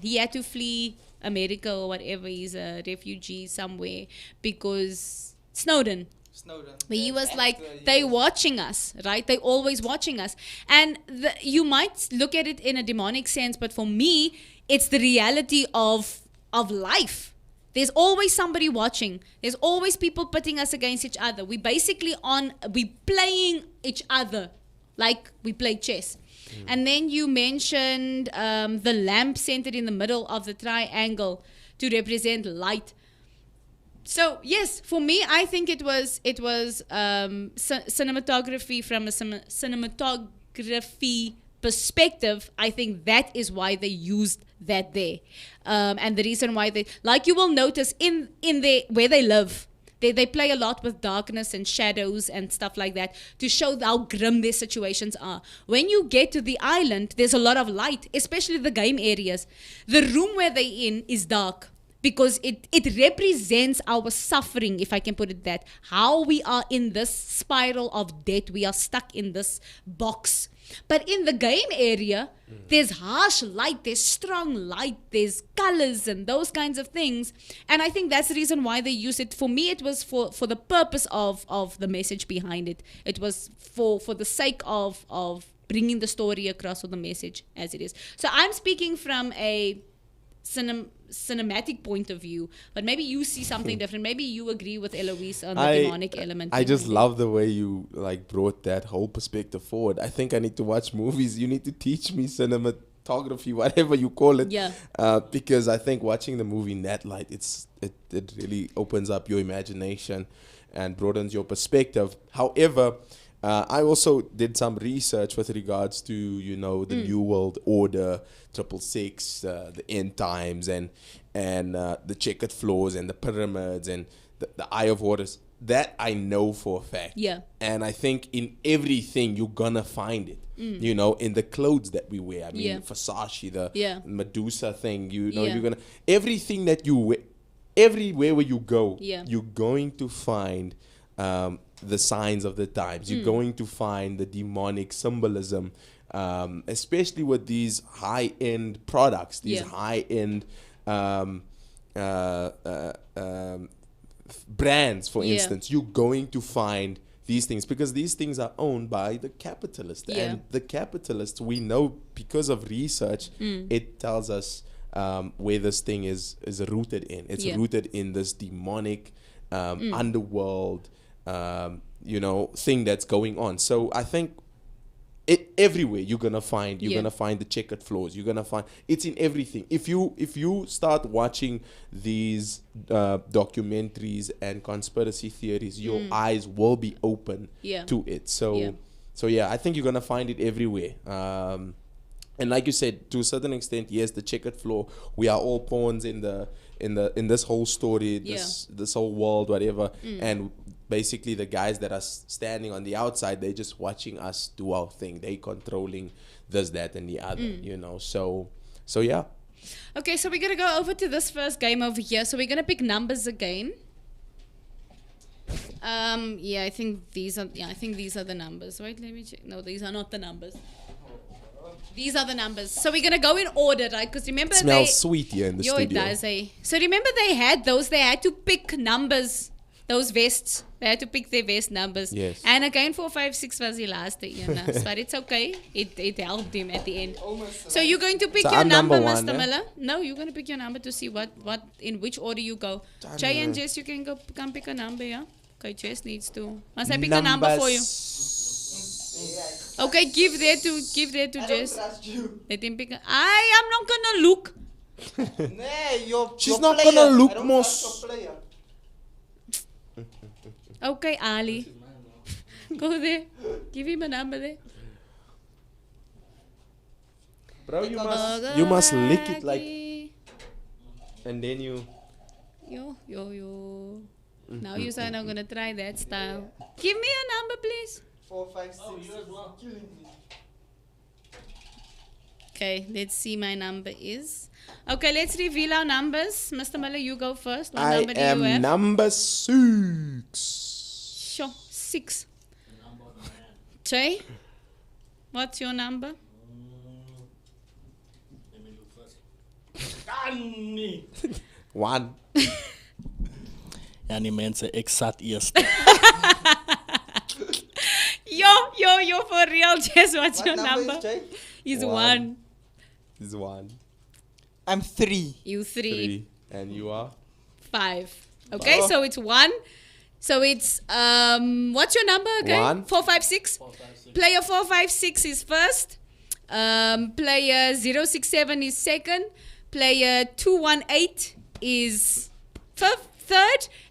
he had to flee America or whatever, he's a refugee somewhere because Snowden. But he was like, they watching us, right? They always watching us. And you might look at it in a demonic sense, but for me, it's the reality of life. There's always somebody watching. There's always people putting us against each other. We playing each other like we play chess. And then you mentioned the lamp centered in the middle of the triangle to represent light. So yes, for me, I think it was cinematography from a cinematography perspective. I think that is why they used that there, and the reason why they, like you will notice in where they live, they play a lot with darkness and shadows and stuff like that to show how grim their situations are. When you get to the island, there's a lot of light, especially the game areas. The room where they're in is dark because it represents our suffering, if I can put it that, how we are in this spiral of death. We are stuck in this box. But in the game area, there's harsh light, there's strong light, there's colors and those kinds of things. And I think that's the reason why they use it. For me, it was for the purpose of the message behind it. It was for the sake of bringing the story across or the message as it is. So I'm speaking from a cinematic point of view, but maybe you see something different. Maybe you agree with Eloise on the demonic element. I just love the way you like brought that whole perspective forward. I think I need to watch movies. You need to teach me cinematography, whatever you call it. Yeah. Because I think watching the movie in that light, it really opens up your imagination and broadens your perspective. However, I also did some research with regards to, the New World Order, 666, the end times, and the checkered floors and the pyramids and the Eye of Horus. That I know for a fact. Yeah. And I think in everything you're gonna find it. In the clothes that we wear. I mean, Versace, the Medusa thing. You're gonna everything that you wear, everywhere where you go, you're going to find the signs of the times. You're going to find the demonic symbolism, especially with these high-end products, these high-end brands, for instance. You're going to find these things because these things are owned by the capitalists. And the capitalists, we know because of research, it tells us where this thing is rooted in. It's rooted in this demonic underworld thing that's going on. So I think everywhere you're gonna find the checkered floors. You're gonna find it's in everything. If you start watching these documentaries and conspiracy theories, your eyes will be open to it. So I think you're gonna find it everywhere. And like you said, to a certain extent, yes, the checkered floor. We are all pawns in this whole story, this whole world, whatever. And basically, the guys that are standing on the outside, they're just watching us do our thing. They controlling this, that, and the other. So yeah. Okay, so we're gonna go over to this first game over here. So we're gonna pick numbers again. I think these are the numbers. Wait, let me check. No, these are not the numbers. These are the numbers. So we're gonna go in order, right? Because remember, it smells sweet here in the studio. It does, eh? So remember, they had to pick numbers. Those vests, they had to pick their vest numbers. Yes. And again, 4, 5, 6 was the last, but it's okay. It helped him at the end. So you're going to pick your number, Mr. Miller. No, you're going to pick your number to see what in which order you go. Jay and Jess, you can come pick a number, yeah? Okay, Jess needs to. Must I pick a number for you? Okay, give there to Jess. Let him pick. I am not gonna look. She's not gonna look, Moss. Okay, Ali. Go there. Give him a number there. Bro, you must lick it like, and then you. Yo. Now you said I'm gonna try that style. Give me a number, please. 4, 5, 6. Oh, you as well. Okay, let's see. My number is. Okay, let's reveal our numbers. Mr. Miller, you go first. What number do you have? I am number 6. Sure, 6. Jay, what's your number? Let me look first. 1. Ja, die mensen, ik zat eerst. Yo, for real, Jess, what's your number? Is Jay? He's 1. This is 1. I'm 3. You 3. And you are? 5. Okay, so it's 1. So it's, what's your number again? 1. 4, 5, 6. Player 4, 5, 6 is first. Player 067 is second. Player 218 is third.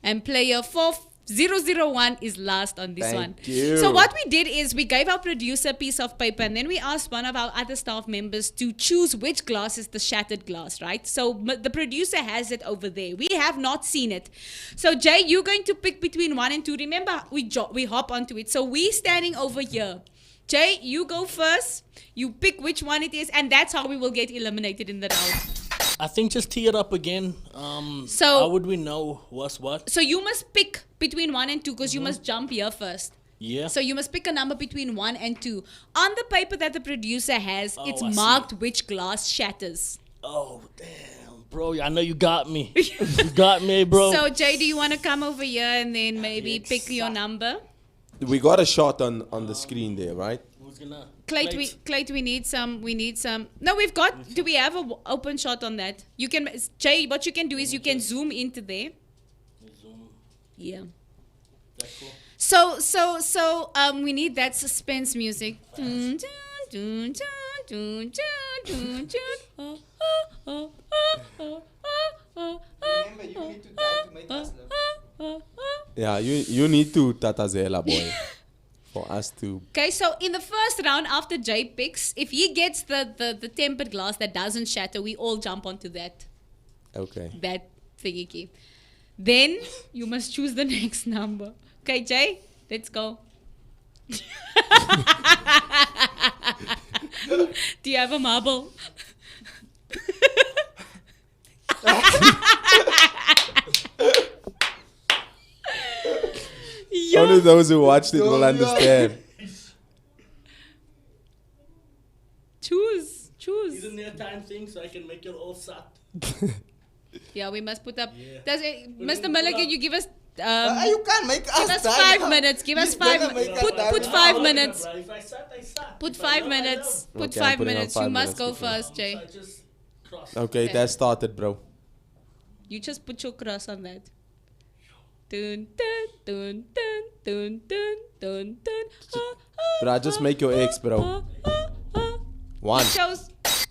And player 4001 is last on this one. Thank you. So what we did is we gave our producer a piece of paper and then we asked one of our other staff members to choose which glass is the shattered glass, right? So the producer has it over there. We have not seen it. So Jay, you're going to pick between 1 and 2. Remember, we hop onto it. So we standing over here. Jay, you go first. You pick which one it is, and that's how we will get eliminated in the round. I think just tee it up again. So how would we know what's what? So you must pick between 1 and 2 because you must jump here first. Yeah. So you must pick a number between 1 and 2. On the paper that the producer has, it's I marked which glass shatters. Oh, damn, bro. I know you got me. You got me, bro. So Jay, do you want to come over here and then maybe pick your number? We got a shot on the screen there, right? Who's gonna? Clayt, we need some. No, we've got. Do we have an open shot on that? You can, Jay. What you can do is you can zoom into there. Zoom. Yeah. That's cool. So, we need that suspense music. Dun, dun, dun, dun, dun, dun, dun. Remember, you need to die to make us love. Yeah, you need to Tatazela, boy. For us to. Okay, so in the first round, after Jay picks, if he gets the tempered glass that doesn't shatter, we all jump onto that Okay. thingy. Then you must choose the next number. Okay, Jay, let's go. Do you have a marble? Only those who watched it will understand. Choose. Isn't there a time thing so I can make it all sat? Yeah, we must put up. Yeah. Does it, We're Mr. gonna Miller, put can up- you give us? You can't make us Give us die 5 now. minutes. Give us He's 5 gonna minutes. make us die Put now. 5 minutes. If I sat, I sat. Put If I 5 love, I minutes. love. Put Okay, I'm 5 putting on minutes. 5 You must minutes go quickly. first, So Jay. I just crossed. Okay, Okay. that started, bro. You just put your cross on that. Dun dun dun dun dun dun dun dun. Bro, just make your X, bro. 1. Shows. Oh,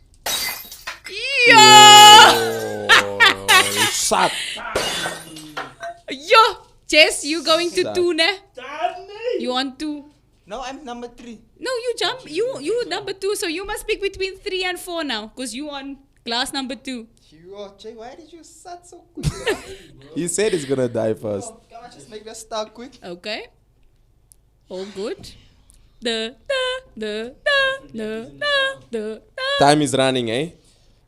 Yeah. you suck. Yo, Jess, you going to Suck. 2 ne? Damn me! You on 2? No, I'm number 3. No, you jump. You number 2. So you must pick between 3 and 4 now, cause you on glass number 2. Jay, why did you start so quick? He said he's gonna die first. Can I just make that start quick? Okay. All good. The. Time is running, eh?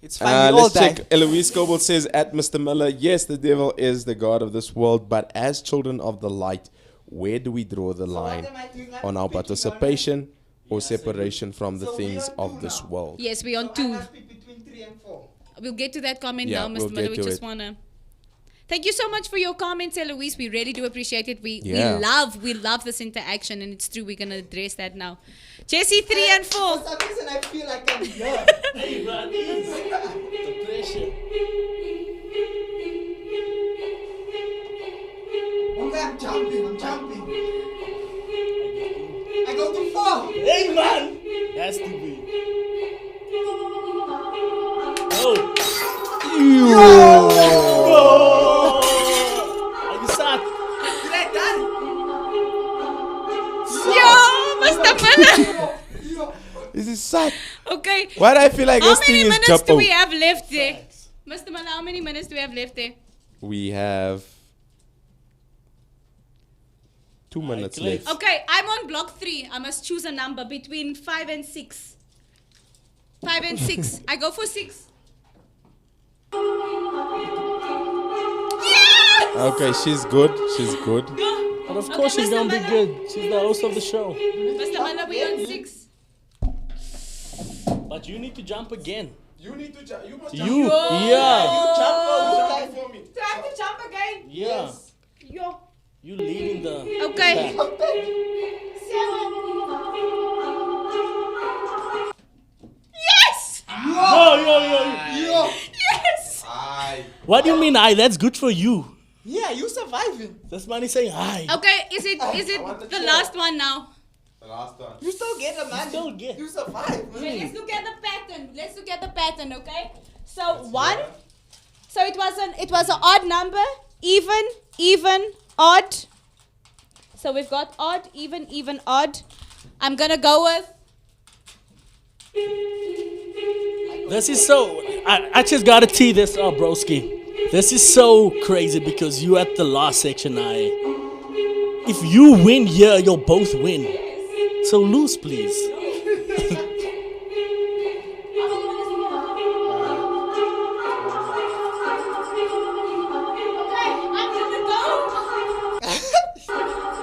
It's fine, we all Let's die. check. Eloise Coble says at Mr. Miller, yes, the devil is the God of this world, but as children of the light, where do we draw the line What am I doing? on our participation or separation from the So we things on of two this now. world? Yes, we on I 2. must pick between 3 and 4. We'll get to that comment Yeah, now, Mr. we'll Miller. get We to just it. wanna. Thank you so much for your comments, Eloise. We really do appreciate it. Yeah. We love this interaction, and it's true. We're gonna address that now. Jesse, 3 and 4. For some reason, I feel like I'm here. Hey, man, the pressure. Okay, I'm jumping. I go to 4. Hey, man! Has to be. Oh! Are you sat? Did I done? Yo, Mr. Miller. This is sad. Okay. Why do I feel like How this many thing is minutes do Japo? we have left there? Mr. Miller, how many minutes do we have left there? We have 2 minutes click. left. Okay, I'm on block 3. I must choose a number between 5 and 6. 5 and 6. I go for 6. Okay, she's good. But of Okay, course she's Mr. gonna be Miller. good. She's the host of the show. Mr. Miller, we on 6. But you need to jump again. You need to jump. You must You, yeah, Jump for me. Do I have to jump again? yeah. Yo. You leading the. Okay. pack. 7. Yes! Yo. Yes! What do you mean, I? That's good for you. Yeah, you surviving. That's money saying hi. Okay, is it want the the chair. last one now? The last one. You still get a man. still get. You survive. Okay, let's look at the pattern. Okay. So 1. So it was an odd number, even, odd. So we've got odd, even, odd. I'm gonna go with. This is so. I just gotta tee this up, broski. This is so crazy because you at the last section, I. If you win here, you'll both win. So lose, please. I'm gonna go.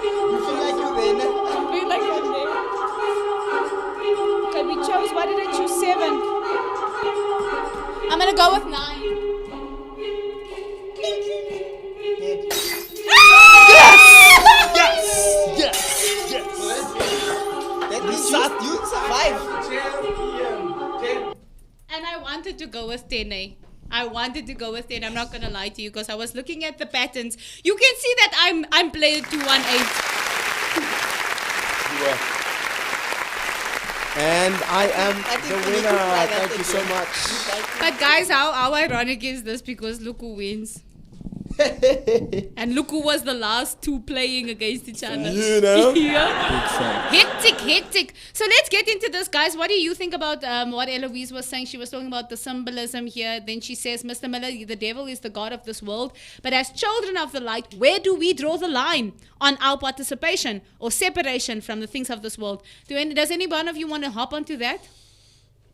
You feel like you win. I feel like I'm there. Okay, we chose. Why did I choose 7? I'm gonna go with 9. Yes. That means you And I wanted to go with 10, eh? I wanted to go with 10. I'm not gonna lie to you because I was looking at the patterns. You can see that I'm player 218. And I am I think the we need to winner. try that Thank you so again. much. But guys, how ironic is this? Because look who wins. And look who was the last two playing against each other. You know? Yeah. Hectic. So let's get into this, guys. What do you think about what Eloise was saying? She was talking about the symbolism here. Then she says, Mr. Miller, the devil is the god of this world. But as children of the light, where do we draw the line on our participation or separation from the things of this world? Does any one of you want to hop onto that?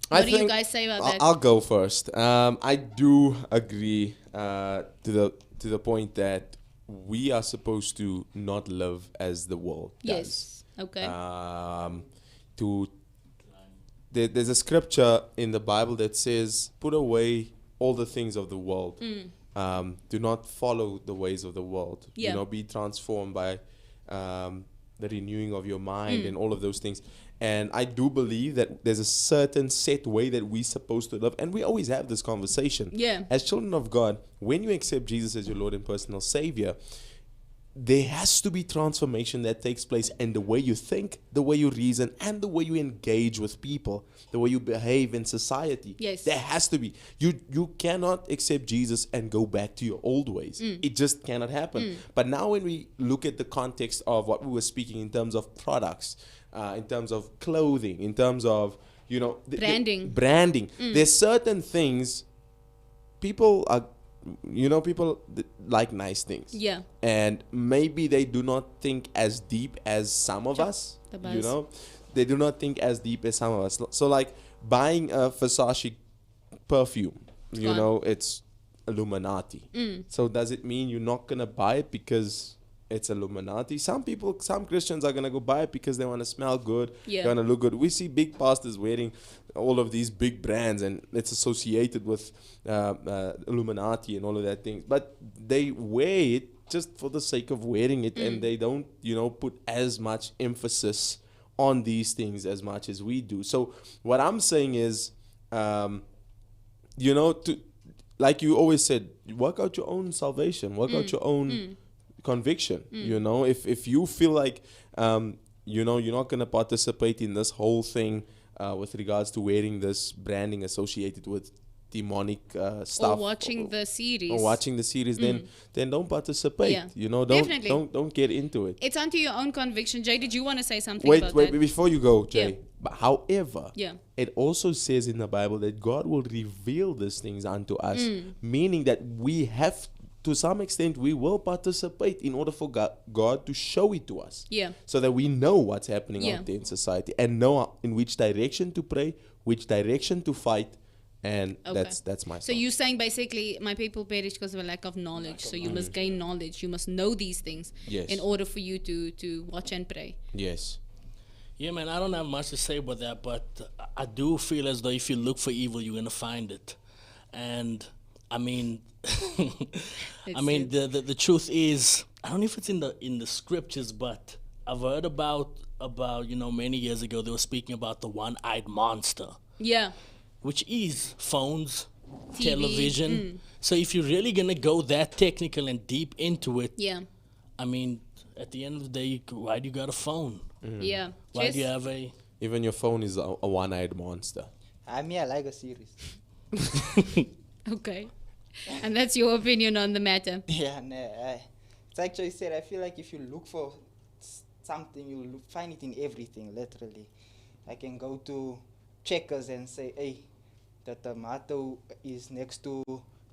What do you guys say about that? I'll go first. I do agree to the point that we are supposed to not live as the world does. Yes. Okay. There's a scripture in the Bible that says, "Put away all the things of the world. Do not follow the ways of the world. Yeah. Be transformed by the renewing of your mind and all of those things." And I do believe that there's a certain set way that we're supposed to live. And we always have this conversation. Yeah. As children of God, when you accept Jesus as your Lord and personal Savior, there has to be transformation that takes place in the way you think, the way you reason, and the way you engage with people, the way you behave in society. Yes. There has to be. You cannot accept Jesus and go back to your old ways. It just cannot happen. But now when we look at the context of what we were speaking in terms of products, in terms of clothing, in terms of, branding. There's certain things people like nice things. Yeah. And maybe they do not think as deep as some of us. the buzz. They do not think as deep as some of us. So like buying a Versace perfume, it's Illuminati. So does it mean you're not gonna buy it because it's Illuminati? Some Christians are gonna go buy it because they want to smell good, Yeah. they want to look good. We see big pastors wearing all of these big brands, and it's associated with Illuminati and all of that things. But they wear it just for the sake of wearing it, and they don't, put as much emphasis on these things as much as we do. So what I'm saying is, like you always said, work out your own salvation, work out your own conviction. If you feel like you're not going to participate in this whole thing with regards to wearing this branding associated with demonic stuff, Or watching the series. then don't participate. Yeah. Definitely. Don't get into it. It's onto your own conviction. Jay, did you want to say something Wait, about that? before you go, Jay. Yeah. But however, Yeah. it also says in the Bible that God will reveal these things unto us, meaning that we have, to some extent, we will participate in order for God to show it to us. Yeah. So that we know what's happening Yeah. out there in society and know in which direction to pray, which direction to fight, and Okay. that's my So thought. you're saying basically my people perish because of a lack of knowledge. So you must gain knowledge. You must know these things Yes. in order for you to watch and pray. Yes. Yeah, man, I don't have much to say about that, but I do feel as though if you look for evil, you're gonna find it. And I mean, the truth is, I don't know if it's in the scriptures, but I've heard about many years ago they were speaking about the one-eyed monster, Yeah. which is phones, TV, television. So if you're really gonna go that technical and deep into it, Yeah. I mean, at the end of the day, why do you got a phone? Yeah. Why Jess? do you have a... Even your phone is a one-eyed monster. I like a series. Okay. And that's your opinion on the matter. Yeah, it's like Joy said, I feel like if you look for something, you'll find it in everything, literally. I can go to Checkers and say, hey, the tomato is next to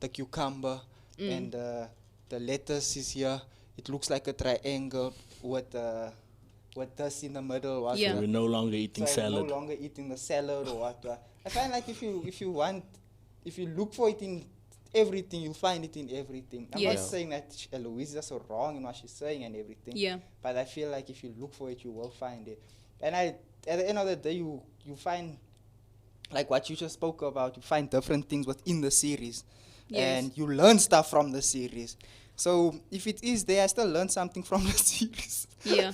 the cucumber, and the lettuce is here. It looks like a triangle with this in the middle. What Yeah. We're no longer eating so I'm salad. no longer eating the salad or what. I find like if you look for it in everything, you'll find it in everything. I'm Yes. not saying that Eloise is so wrong in what she's saying and everything. Yeah. But I feel like if you look for it, you will find it. And at the end of the day, you find, like what you just spoke about, you find different things within the series. Yes. And you learn stuff from the series. So if it is there, I still learned something from the series. Yeah.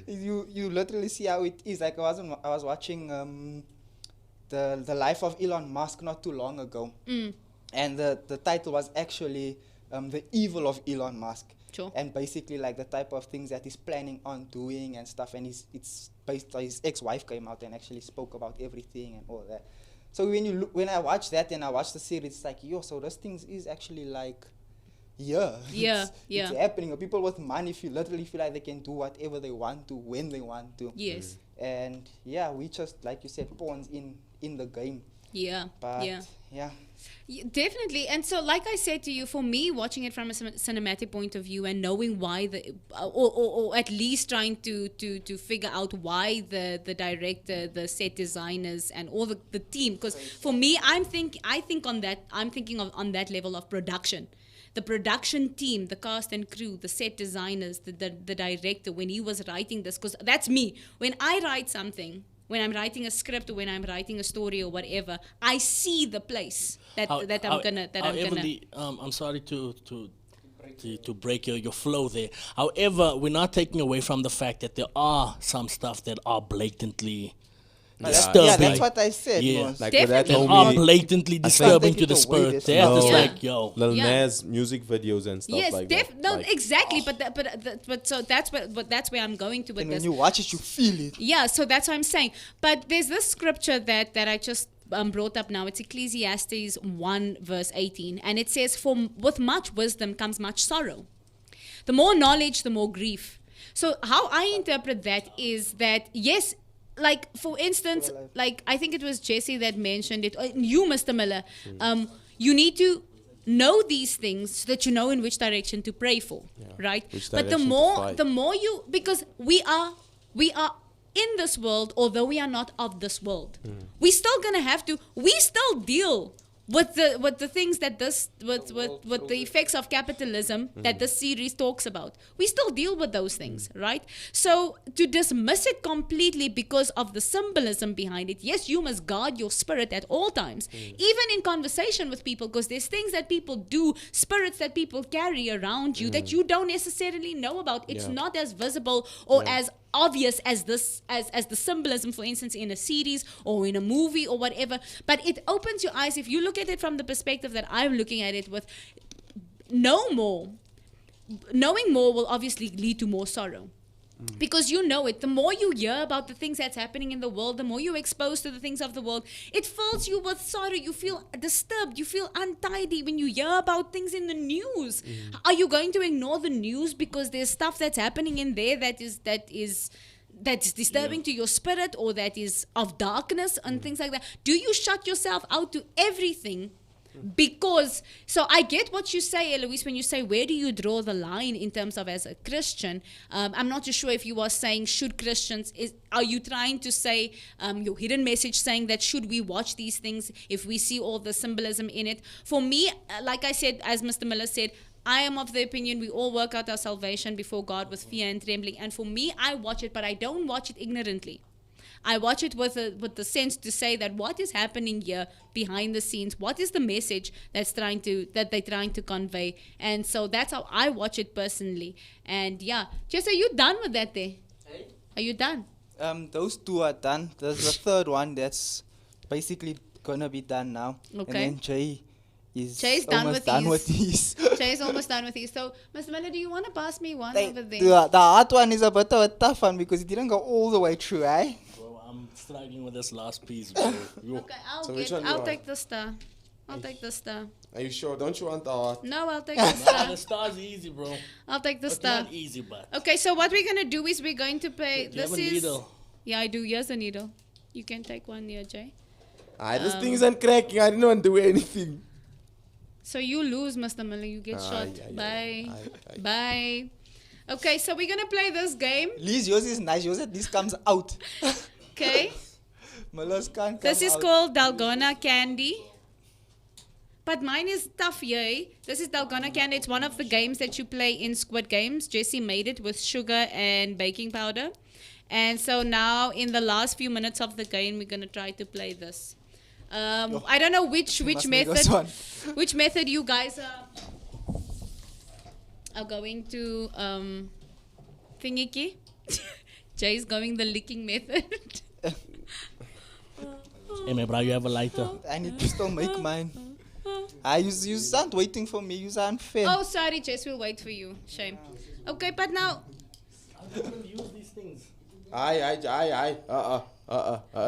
You literally see how it is. Like I was watching the life of Elon Musk not too long ago, and the title was actually the evil of Elon Musk. Sure. And basically like the type of things that he's planning on doing and stuff. And it's based on his ex-wife came out and actually spoke about everything and all that. So when I watch that and I watch the series, it's like, yo, so this thing is actually like, it's happening. People with money literally feel like they can do whatever they want to when they want to. Yes. And yeah, we just, like you said, pawns in the game. Yeah. But yeah. yeah. Yeah, definitely. And so, like I said to you, for me, watching it from a cinematic point of view and knowing why or at least trying to figure out why the director, the set designers, and all the team. Because for me, I'm thinking on that level of production. The production team, the cast and crew, the set designers, the director, when he was writing this, because that's me. When I write something, when I'm writing a script or when I'm writing a story or whatever, I see the place I'm gonna. I'm sorry to break your flow there. However, we're not taking away from the fact that there are some stuff that are blatantly disturbing. Yeah, that's what I said. Yeah. Was. Like with that Definitely. Are homie, blatantly disturbing to the spirit. There, No. it's Yeah. like, yo, Lil Yeah. Nas music videos and stuff Yes, like that. no, Like, exactly. But so that's where I'm going to with And this. when you watch it, you feel it. Yeah, so that's what I'm saying. But there's this scripture that I just brought up now. It's Ecclesiastes 1 verse 18. And it says, with much wisdom comes much sorrow. The more knowledge, the more grief. So how I interpret that is that, yes, like, for instance, like, I think it was Jesse that mentioned it. You, Mr. Miller, you need to know these things so that you know in which direction to pray for, right? Which But the direction to more fight. you, because we are in this world, although we are not of this world, we still deal with the things that with the effects of capitalism that this series talks about. We still deal with those things, right? So to dismiss it completely because of the symbolism behind it, yes, you must guard your spirit at all times, even in conversation with people, because there's things that people do, spirits that people carry around you that you don't necessarily know about. It's not as visible or as obvious as the symbolism, for instance, in a series or in a movie or whatever. But it opens your eyes if you look at it from the perspective that I'm looking at it with. Knowing more will obviously lead to more sorrow. Because you know it. The more you hear about the things that's happening in the world, the more you're exposed to the things of the world, it fills you with sorrow. You feel disturbed. You feel untidy when you hear about things in the news. Are you going to ignore the news because there's stuff that's happening in there that's disturbing to your spirit, or that is of darkness and things like that? Do you shut yourself out to everything? Because, so I get what you say, Eloise, when you say, where do you draw the line in terms of as a Christian? I'm not too sure if you are saying, should Christians, are you trying to say your hidden message saying that should we watch these things if we see all the symbolism in it? For me, like I said, as Mr. Miller said, I am of the opinion we all work out our salvation before God with fear and trembling. And for me, I watch it, but I don't watch it ignorantly. I watch it with the sense to say that what is happening here behind the scenes, what is the message that they're trying to convey. And so that's how I watch it personally. And yeah, Jess, are you done with that there? Hey? Are you done? Those two are done. There's the third one that's basically gonna be done now. Okay. And then Jay's almost done with these. Jay's almost done with these. So, Mr. Miller, do you want to pass me one over there? The hard one is a bit of a tough one because it didn't go all the way through, eh? bro, I'm struggling with this last piece, bro. Yo. Okay, I'll take the star. I'll take the star. Are you sure? Don't you want the heart? No, I'll take the Nah, star. the star's easy, bro. I'll take the It's star. not easy, but. Okay, so what we're going to do is we're going to play. Do you have a This is. needle? Yeah, I do. Here's a needle. You can take one here, Jay. This thing isn't cracking. I didn't want to do anything. So you lose, Mr. Miller. You get shot. Bye. Aye. Bye. Okay, so we're going to play this game. Liz, yours is nice. Yours at least comes out. Okay. Malus can't come This is out. called Dalgona Candy. But mine is tough, yay. This is Dalgona Candy. It's one of the games that you play in Squid Games. Jesse made it with sugar and baking powder. And so now in the last few minutes of the game, we're going to try to play this. I don't know which Must make us method one. which method you guys are are going to thingy. Jay's going the licking method. Hey, man, bro, you have a lighter. I need to still make mine. You aren't waiting for me. You are unfair. Oh, sorry, Jess. We'll wait for you. Shame. Okay, but now. I don't use these things. Aye.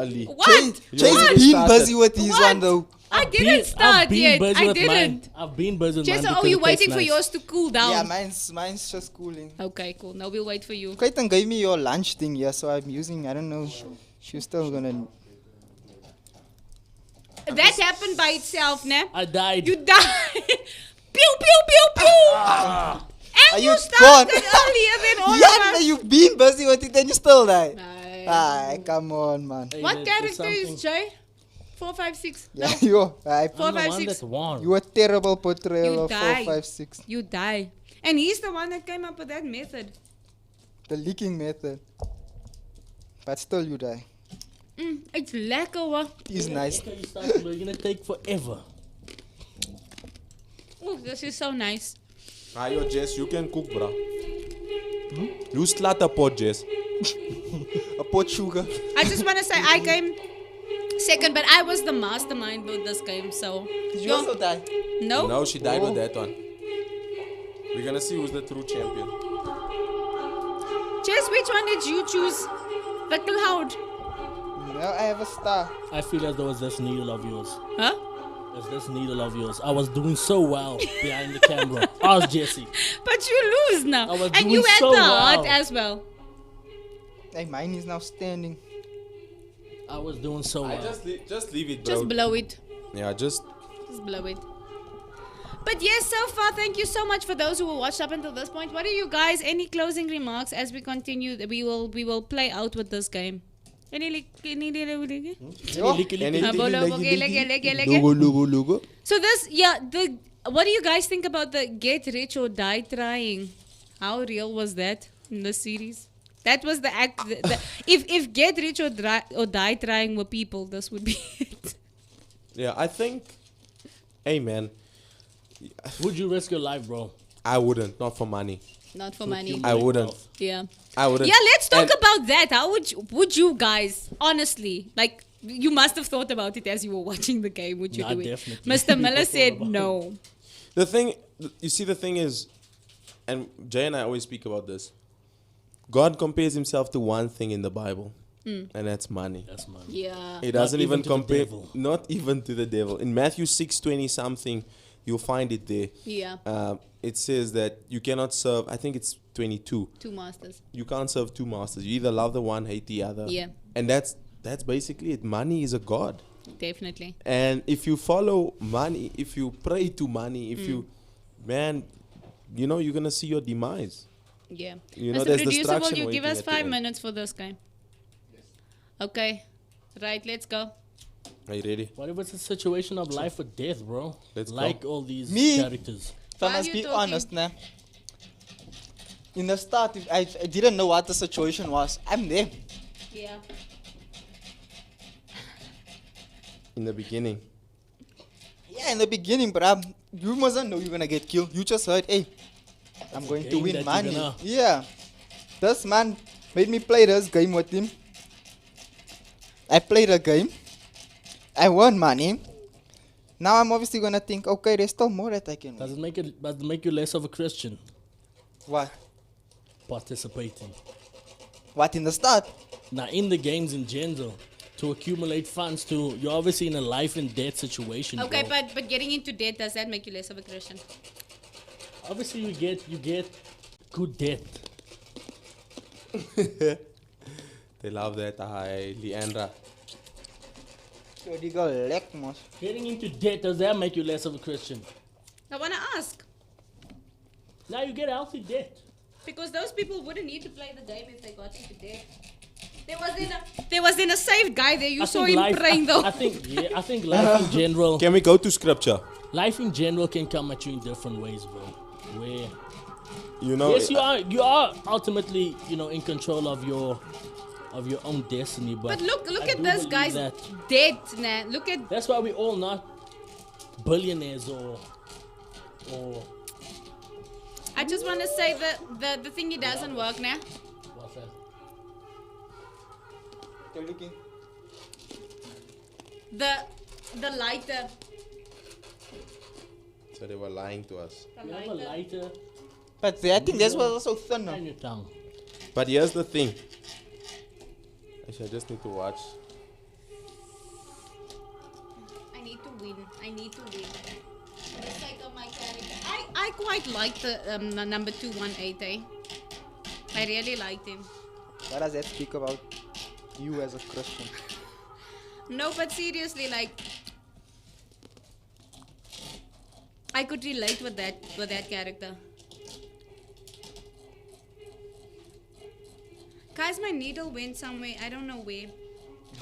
Lee. What? Jay's What? been busy with his What? one though. I didn't start yet. I didn't. I've been busy with Jess, mine oh, because you're it tastes waiting for nice. yours to cool down. Yeah, mine's just cooling. Okay, cool. Now we'll wait for you. Clayton gave me your lunch thing, yeah, so I'm using, I don't know, she's still gonna... That happened by itself, ne? I died. You died. Pew, pew, pew, pew. Are And you you started gone? earlier than all Yeah, of no, us. you've been busy with it and you still die. Aye. Aye, come on, man. Hey, What there's character something- is Jay? 4, 5, 6. Yeah, No, you, I'm Four, the five, one six. that won. you a terrible portrayal You of die. 4, 5, 6. you die. And he's the one that came up with that method. The leaking method. But still you die. It's lekker hoor. He's nice. After you start, bro, you're gonna take forever. Oh, this is so nice. Yo, Jess, you can cook, bro. You slat a pot, Jess. A pot sugar. I just want to say I came second, but I was the mastermind with this game, so. Did you Yo- also die? No? No, she died Oh. with that one. We're gonna see who's the true champion. Jess, which one did you choose? The cloud. No, I have a star. I feel as though it's this needle of yours. Huh? It's this needle of yours. I was doing so well behind the camera. I was Jesse. But you lose now. I was And you doing had so the heart well. as well. Hey, mine is now standing. I was doing so well. Just leave it, bro. Just blow it. Yeah, just Just blow it. But yes, so far, thank you so much for those who watched up until this point. What are you guys? Any closing remarks as we continue? We will play out with this game. Any Yo. logo. So this, yeah, what do you guys think about the get rich or die trying? How real was that in the series? That was the act. If get rich or die trying were people, this would be it. Yeah, I think. Hey, man, Would you risk your life, bro? I wouldn't. Not for money. Not for money. I wouldn't. Yeah. I wouldn't. Yeah, let's talk And- about that. How would you guys, honestly, like, you must have thought about it as you were watching the game, would you Nah, do it? definitely. Mr. Miller People said thought about no. The thing, you see, the thing is, and Jay and I always speak about this. God compares himself to one thing in the Bible, and that's money. That's money. Yeah. He doesn't even even to the compare, devil. not even to the devil. In Matthew 6:20 something, you'll find it there. Yeah. It says that you cannot serve. I think it's 22. 2 masters. You can't serve two masters. You either love the one, hate the other. Yeah. And that's basically it. Money is a god. Definitely. And if you follow money, if you pray to money, if you, man, you know, you're gonna see your demise. Yeah. You know, Mr. there's Producer, will destruction you give waiting us at the 5 end. minutes for this game? Okay. Right, let's go. Are you ready? What if it's a situation of life or death, bro? Let's go. like all these Me? characters. If I Why are must you be talking? honest, nah. In the start, I didn't know what the situation was. I'm there. Yeah. In the beginning. Yeah, in the beginning, but you mustn't know you're gonna get killed. You just heard, hey, I'm going to game win that you're money. gonna- Yeah. This man made me play this game with him. I played a game. I won money. Now I'm obviously gonna think, okay, there's still more that I can Does win. it make you less of a Christian What? participating? What in the start? Now, in the games in general, to accumulate funds, you're obviously in a life and death situation. Okay, bro. but getting into debt, does that make you less of a Christian? Obviously you get good debt. They love that. Hi, Leandra. So they go lek, mos. Getting into debt, does that make you less of a Christian? I want to ask. Now you get healthy debt. Because those people wouldn't need to play the game if they got into debt. There was in a saved guy there. You saw him praying though. I think life in general, Can we go to scripture? life in general can come at you in different ways, bro. Where You know. yes, you are ultimately, in control of your own destiny. But But look I at do this believe guy's that debt, man. Look at That's why we all not billionaires or I just want to say that the thingy doesn't work now. What's that? You're looking. The lighter. So they were lying to us. You have a lighter But I think this was also thin. on your tongue. But here's the thing. Actually, I just need to watch. I need to win. For the sake of my character. I quite like the number 218. I really liked him. What does that speak about you as a Christian? No, but seriously, like I could relate with that character. Guys, my needle went somewhere. I don't know where.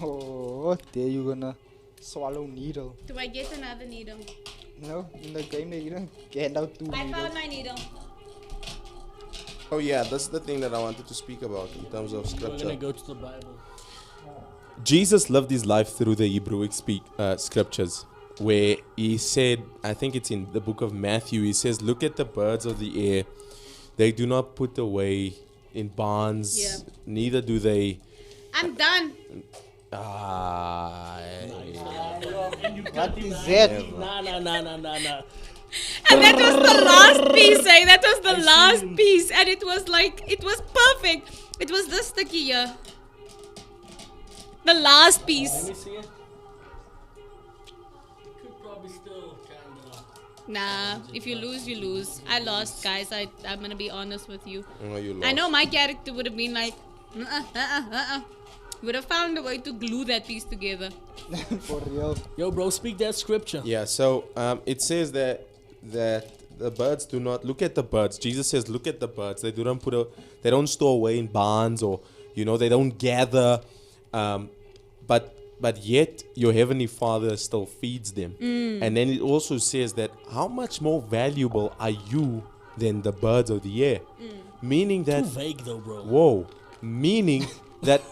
Oh, there you gonna swallow needle. Do I get another needle? No, in the game they didn't get out 2 I needles. found my needle. Oh yeah, that's the thing that I wanted to speak about in terms of We're scripture. gonna go to the Bible. Jesus lived his life through the Hebrew scriptures, where he said, I think it's in the book of Matthew, he says, look at the birds of the air. They do not put away in barns, Yeah. neither do they. I'm done. What is that? Nah. And that was the last piece, eh? That was the I see last him. piece. And it was like, it was perfect. It was this sticky here. The last piece. Let me see it. Could probably still kinda. Nah, if you lose, you lose. I lost, guys. I'm gonna be honest with you. Oh, you lost. I know my character would have been like, would have found a way to glue that piece together. For real. Yo, bro, speak that scripture. Yeah, so it says that the birds do not look at the birds. Jesus says, look at the birds. They don't store away in barns, or they don't gather. But yet your heavenly Father still feeds them. And then it also says that how much more valuable are you than the birds of the air? Meaning that Too vague though, bro. whoa, meaning that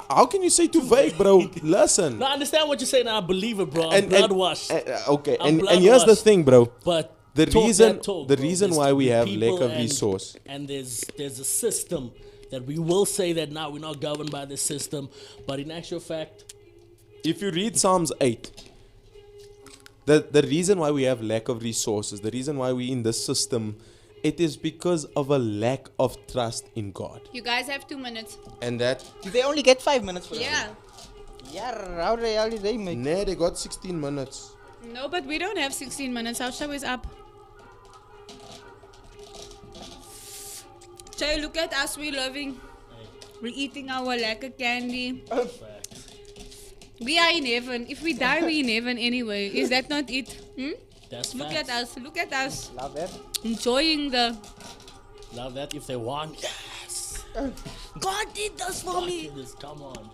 how can you say too vague, bro? Listen. No, I understand what you're saying. I believe it, bro. I'm blood washed. Okay, I'm and here's the blood-washed. thing, bro. But The talk reason that talk, the bro. reason There's why we have people lack of and- resource. and there's a system that we will say that now we're not governed by this system, but in actual fact, If you read Psalms 8, the reason why we have lack of resources, the reason why we're in this system, it is because of a lack of trust in God. You guys have 2 minutes. And that, Did they only get 5 minutes for that? Yeah. Yeah, how the hell did they make? nah, they got 16 minutes. No, but we don't have 16 minutes. Our show is up. Jay, look at us. We're loving. We're eating our lekker candy. facts. We are in heaven. If we die, we're in heaven anyway. Is that not it? That's Look facts. at us. Look at us. Love that. Enjoying the. Love that if they want. Yes. God did this for Fuck me. it is, come on.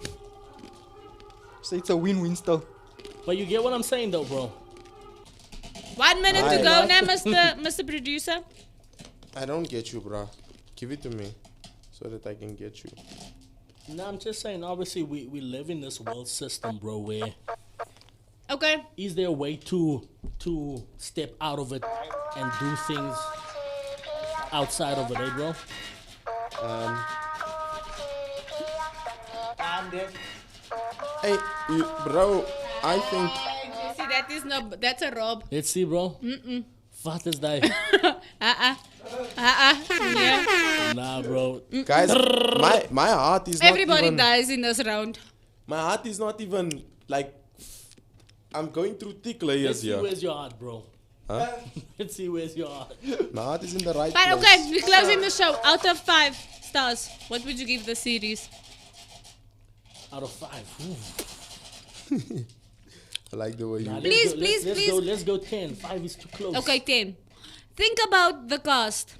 So it's a win-win still. But you get what I'm saying though, bro. 1 minute to go now, Mr. Producer. I don't get you, bro. Give it to me so that I can get you. No, I'm just saying, obviously we live in this world system, bro, where Okay. is there a way to step out of it and do things outside of it, eh, bro? Hey, bro, I think See, that is no. That's a rob. Let's see, bro. Wat is that? Yeah. Nah, bro. guys, my heart is Everybody not even, dies in this round. my heart is not even like I'm going through thick layers Let's see here. where's your heart, bro. Huh? Let's see where's your heart. My heart is in the right But place. okay, we're closing the show. Out of 5 stars, what would you give the series? Out of 5. Ooh. I like the way you. Nah, Please, let's please, go, please. let's go 10. 5 is too close. Okay, 10. Think about the cast.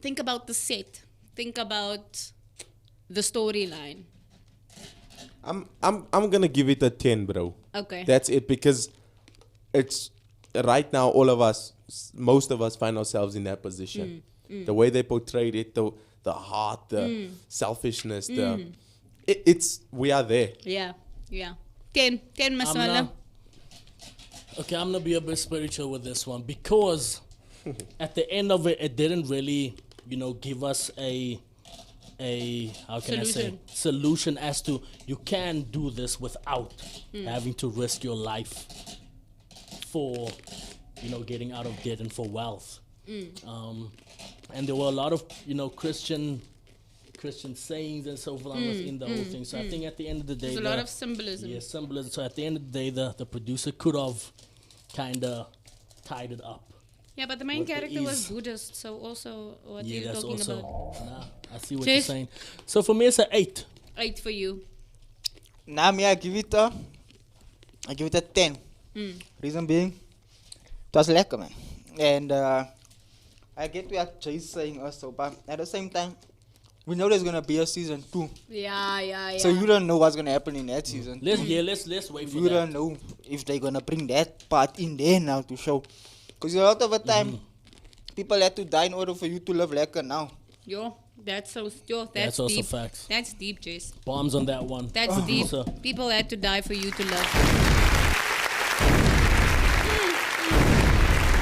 Think about the set. Think about the storyline. I'm gonna give it a 10, bro. Okay. That's it, because it's right now all of us, most of us find ourselves in that position. The way they portrayed it, the heart, the selfishness, it's we are there. Yeah. 10, Miss I'm Mala. not- Okay, I'm gonna be a bit spiritual with this one because at the end of it, it didn't really, give us a how can I say solution as to you can do this without having to risk your life for getting out of debt and for wealth. And there were a lot of Christian sayings and so forth within the whole thing. So I think at the end of the day, There's a lot of symbolism. Yeah, symbolism. So at the end of the day, the producer could have kind of tied it up. Yeah, but the main With the character was ease. Buddhist, so also what are you That's talking also. about? Nah, I see what Jeff? you're saying. So for me, it's an 8. 8 for you. Nah, me, I give it a 10. Reason being, it was lekker, man. And I get what Jay's saying also, but at the same time, we know there's gonna be a season 2. Yeah. So you don't know what's gonna happen in that season. Let's wait for You that. don't know if they're gonna bring that part in there now to show. Because a lot of the time, people had to die in order for you to live lekker now. That's That's also deep. facts. That's deep, Jace. Bombs on that one. That's deep. So- People had to die for you to love.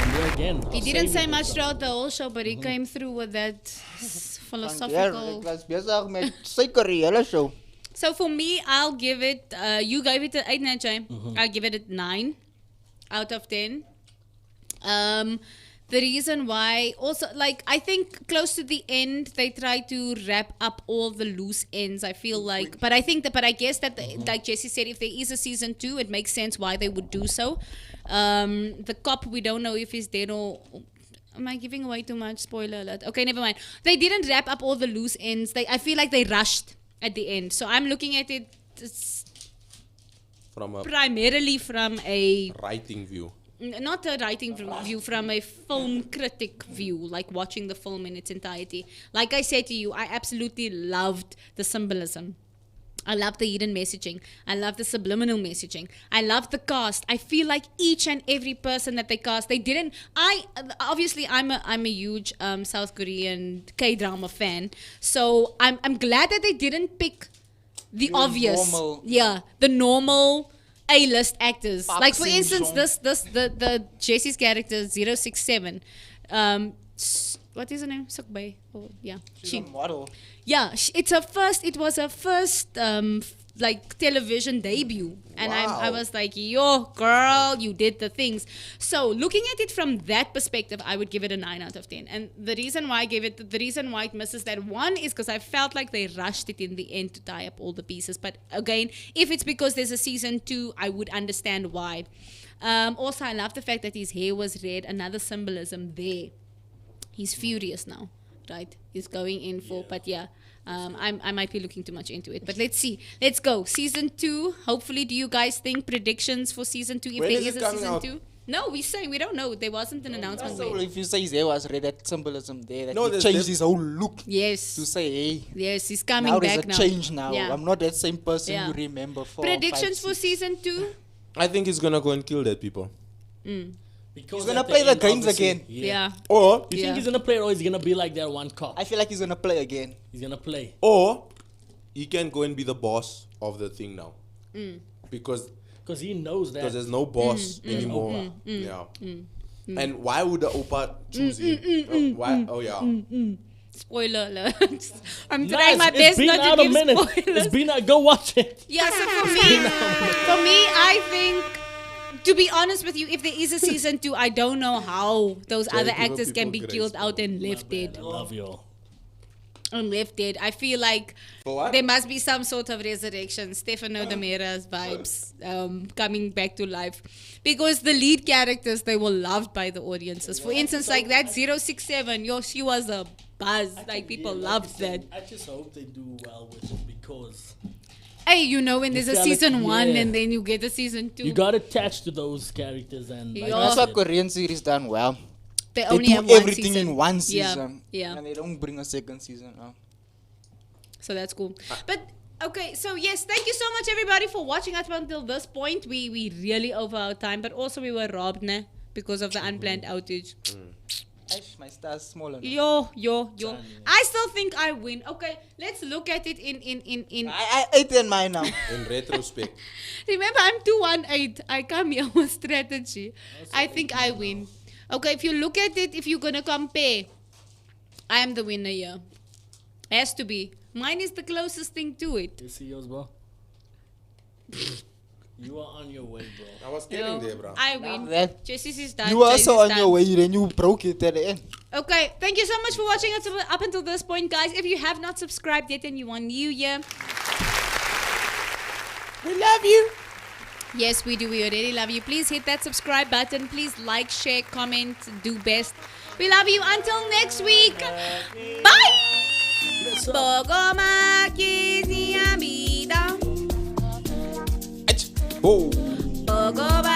And there again, He I'll didn't save say it much this throughout the whole show, but he came through with that Yeah, philosophical. it was bezig met suikerie, hele show. So for me, I'll give it. You gave it an 8, now, Jay. I'll give it a 9 out of 10. The reason why, also, like, I think close to the end, they try to wrap up all the loose ends. I feel like, but I guess that, like Jesse said, if there is a season 2, it makes sense why they would do so. The cop, we don't know if he's dead or. Am I giving away too much? Spoiler alert. Okay, never mind. They didn't wrap up all the loose ends. I feel like they rushed at the end. So I'm looking at it From a primarily from a writing view. not a writing view, from a film critic view, like watching the film in its entirety. Like I said to you, I absolutely loved the symbolism. I love the hidden messaging. I love the subliminal messaging. I love the cast. I feel like each and every person that they cast, they didn't. I'm a huge South Korean K-drama fan, so I'm glad that they didn't pick the Your obvious, normal- the normal A-list actors. Park Like for Sing instance, Sung. the Jesse's character 067. What is her name? Sukbay. Oh yeah, She's a model. yeah, it was her first like television debut, and I was like, yo girl, you did the things. So looking at it from that perspective, I would give it a 9 out of 10. And the reason why it misses that 1 is because I felt like they rushed it in the end to tie up all the pieces. But again, if it's because there's a season 2, I would understand why. Also, I love the fact that his hair was red, another symbolism there. He's furious now, right? He's going in for, but yeah, I might be looking too much into it. But let's see. Let's go. Season 2. Hopefully, do you guys think predictions for season 2? If When there is is it a coming season out? 2? No, we're saying we don't know. There wasn't an announcement So made. if you say his hair was red, that symbolism there, that No, he there's- changed there's- his whole look to Yes. say, hey, Yes, he's coming now there's back a now. change now. Yeah. I'm not that same person Yeah. you remember for Predictions 5, for 6. season 2? I think he's gonna go and kill dead people. Because He's gonna at play the end, games obviously- again. Yeah. Or You Yeah. think he's gonna play, or is he gonna be like that one cop? I feel like he's gonna play again. He's gonna play. he can go and be the boss of the thing now. Because Because he knows that. there's no boss anymore. Yeah. And why would the Opa choose him? Why? Oh yeah. Spoiler alert. I'm Nice. trying my It's best been not out to a give minute. spoilers. It's been out. Go watch it. Yeah, so for me, I think, to be honest with you, if there is a season 2, I don't know how those Tell other people actors can be grace, killed bro. out and left dead. I love y'all. And left dead. I feel like For what? there must be some sort of resurrection. Stefano de Mera's vibes coming back to life. Because the lead characters, they were loved by the audiences. For instance, like that 067, she was a buzz. Like people loved that. I just hope they do well with it because Hey, you know when there's a feel like- season 1 yeah. and then you get a season 2. you got attached to those characters and like Yeah. I That's what said, Korean series done well. They They only do have one everything season. in one Yeah, season. yeah. And they don't bring a second season now. So that's cool. But okay, so yes, thank you so much everybody for watching up until this point. We really over our time, but also we were robbed, ne? Because of the unplanned outage. Aish, my star's smaller now. Yo. I still think I win. Okay, let's look at it in I ate in mine now. In retrospect. Remember, I'm 218. I come here with strategy. I think I win. Okay, if you look at it, if you're gonna compare, I am the winner here. Has to be. Mine is the closest thing to it. You see yours, bro? You are on your way, bro. I was getting there, bro. I win. Then Jesse's is done. you are Jesse's also on done. your way, then you broke it at the end. Okay, thank you so much for watching us up until this point, guys. If you have not subscribed yet and you are new here, We love you. yes, we do. We already love you. Please hit that subscribe button. Please like, share, comment, do best. We love you until next week. Bye. Bogoma kizia mida. Oh. Bogoma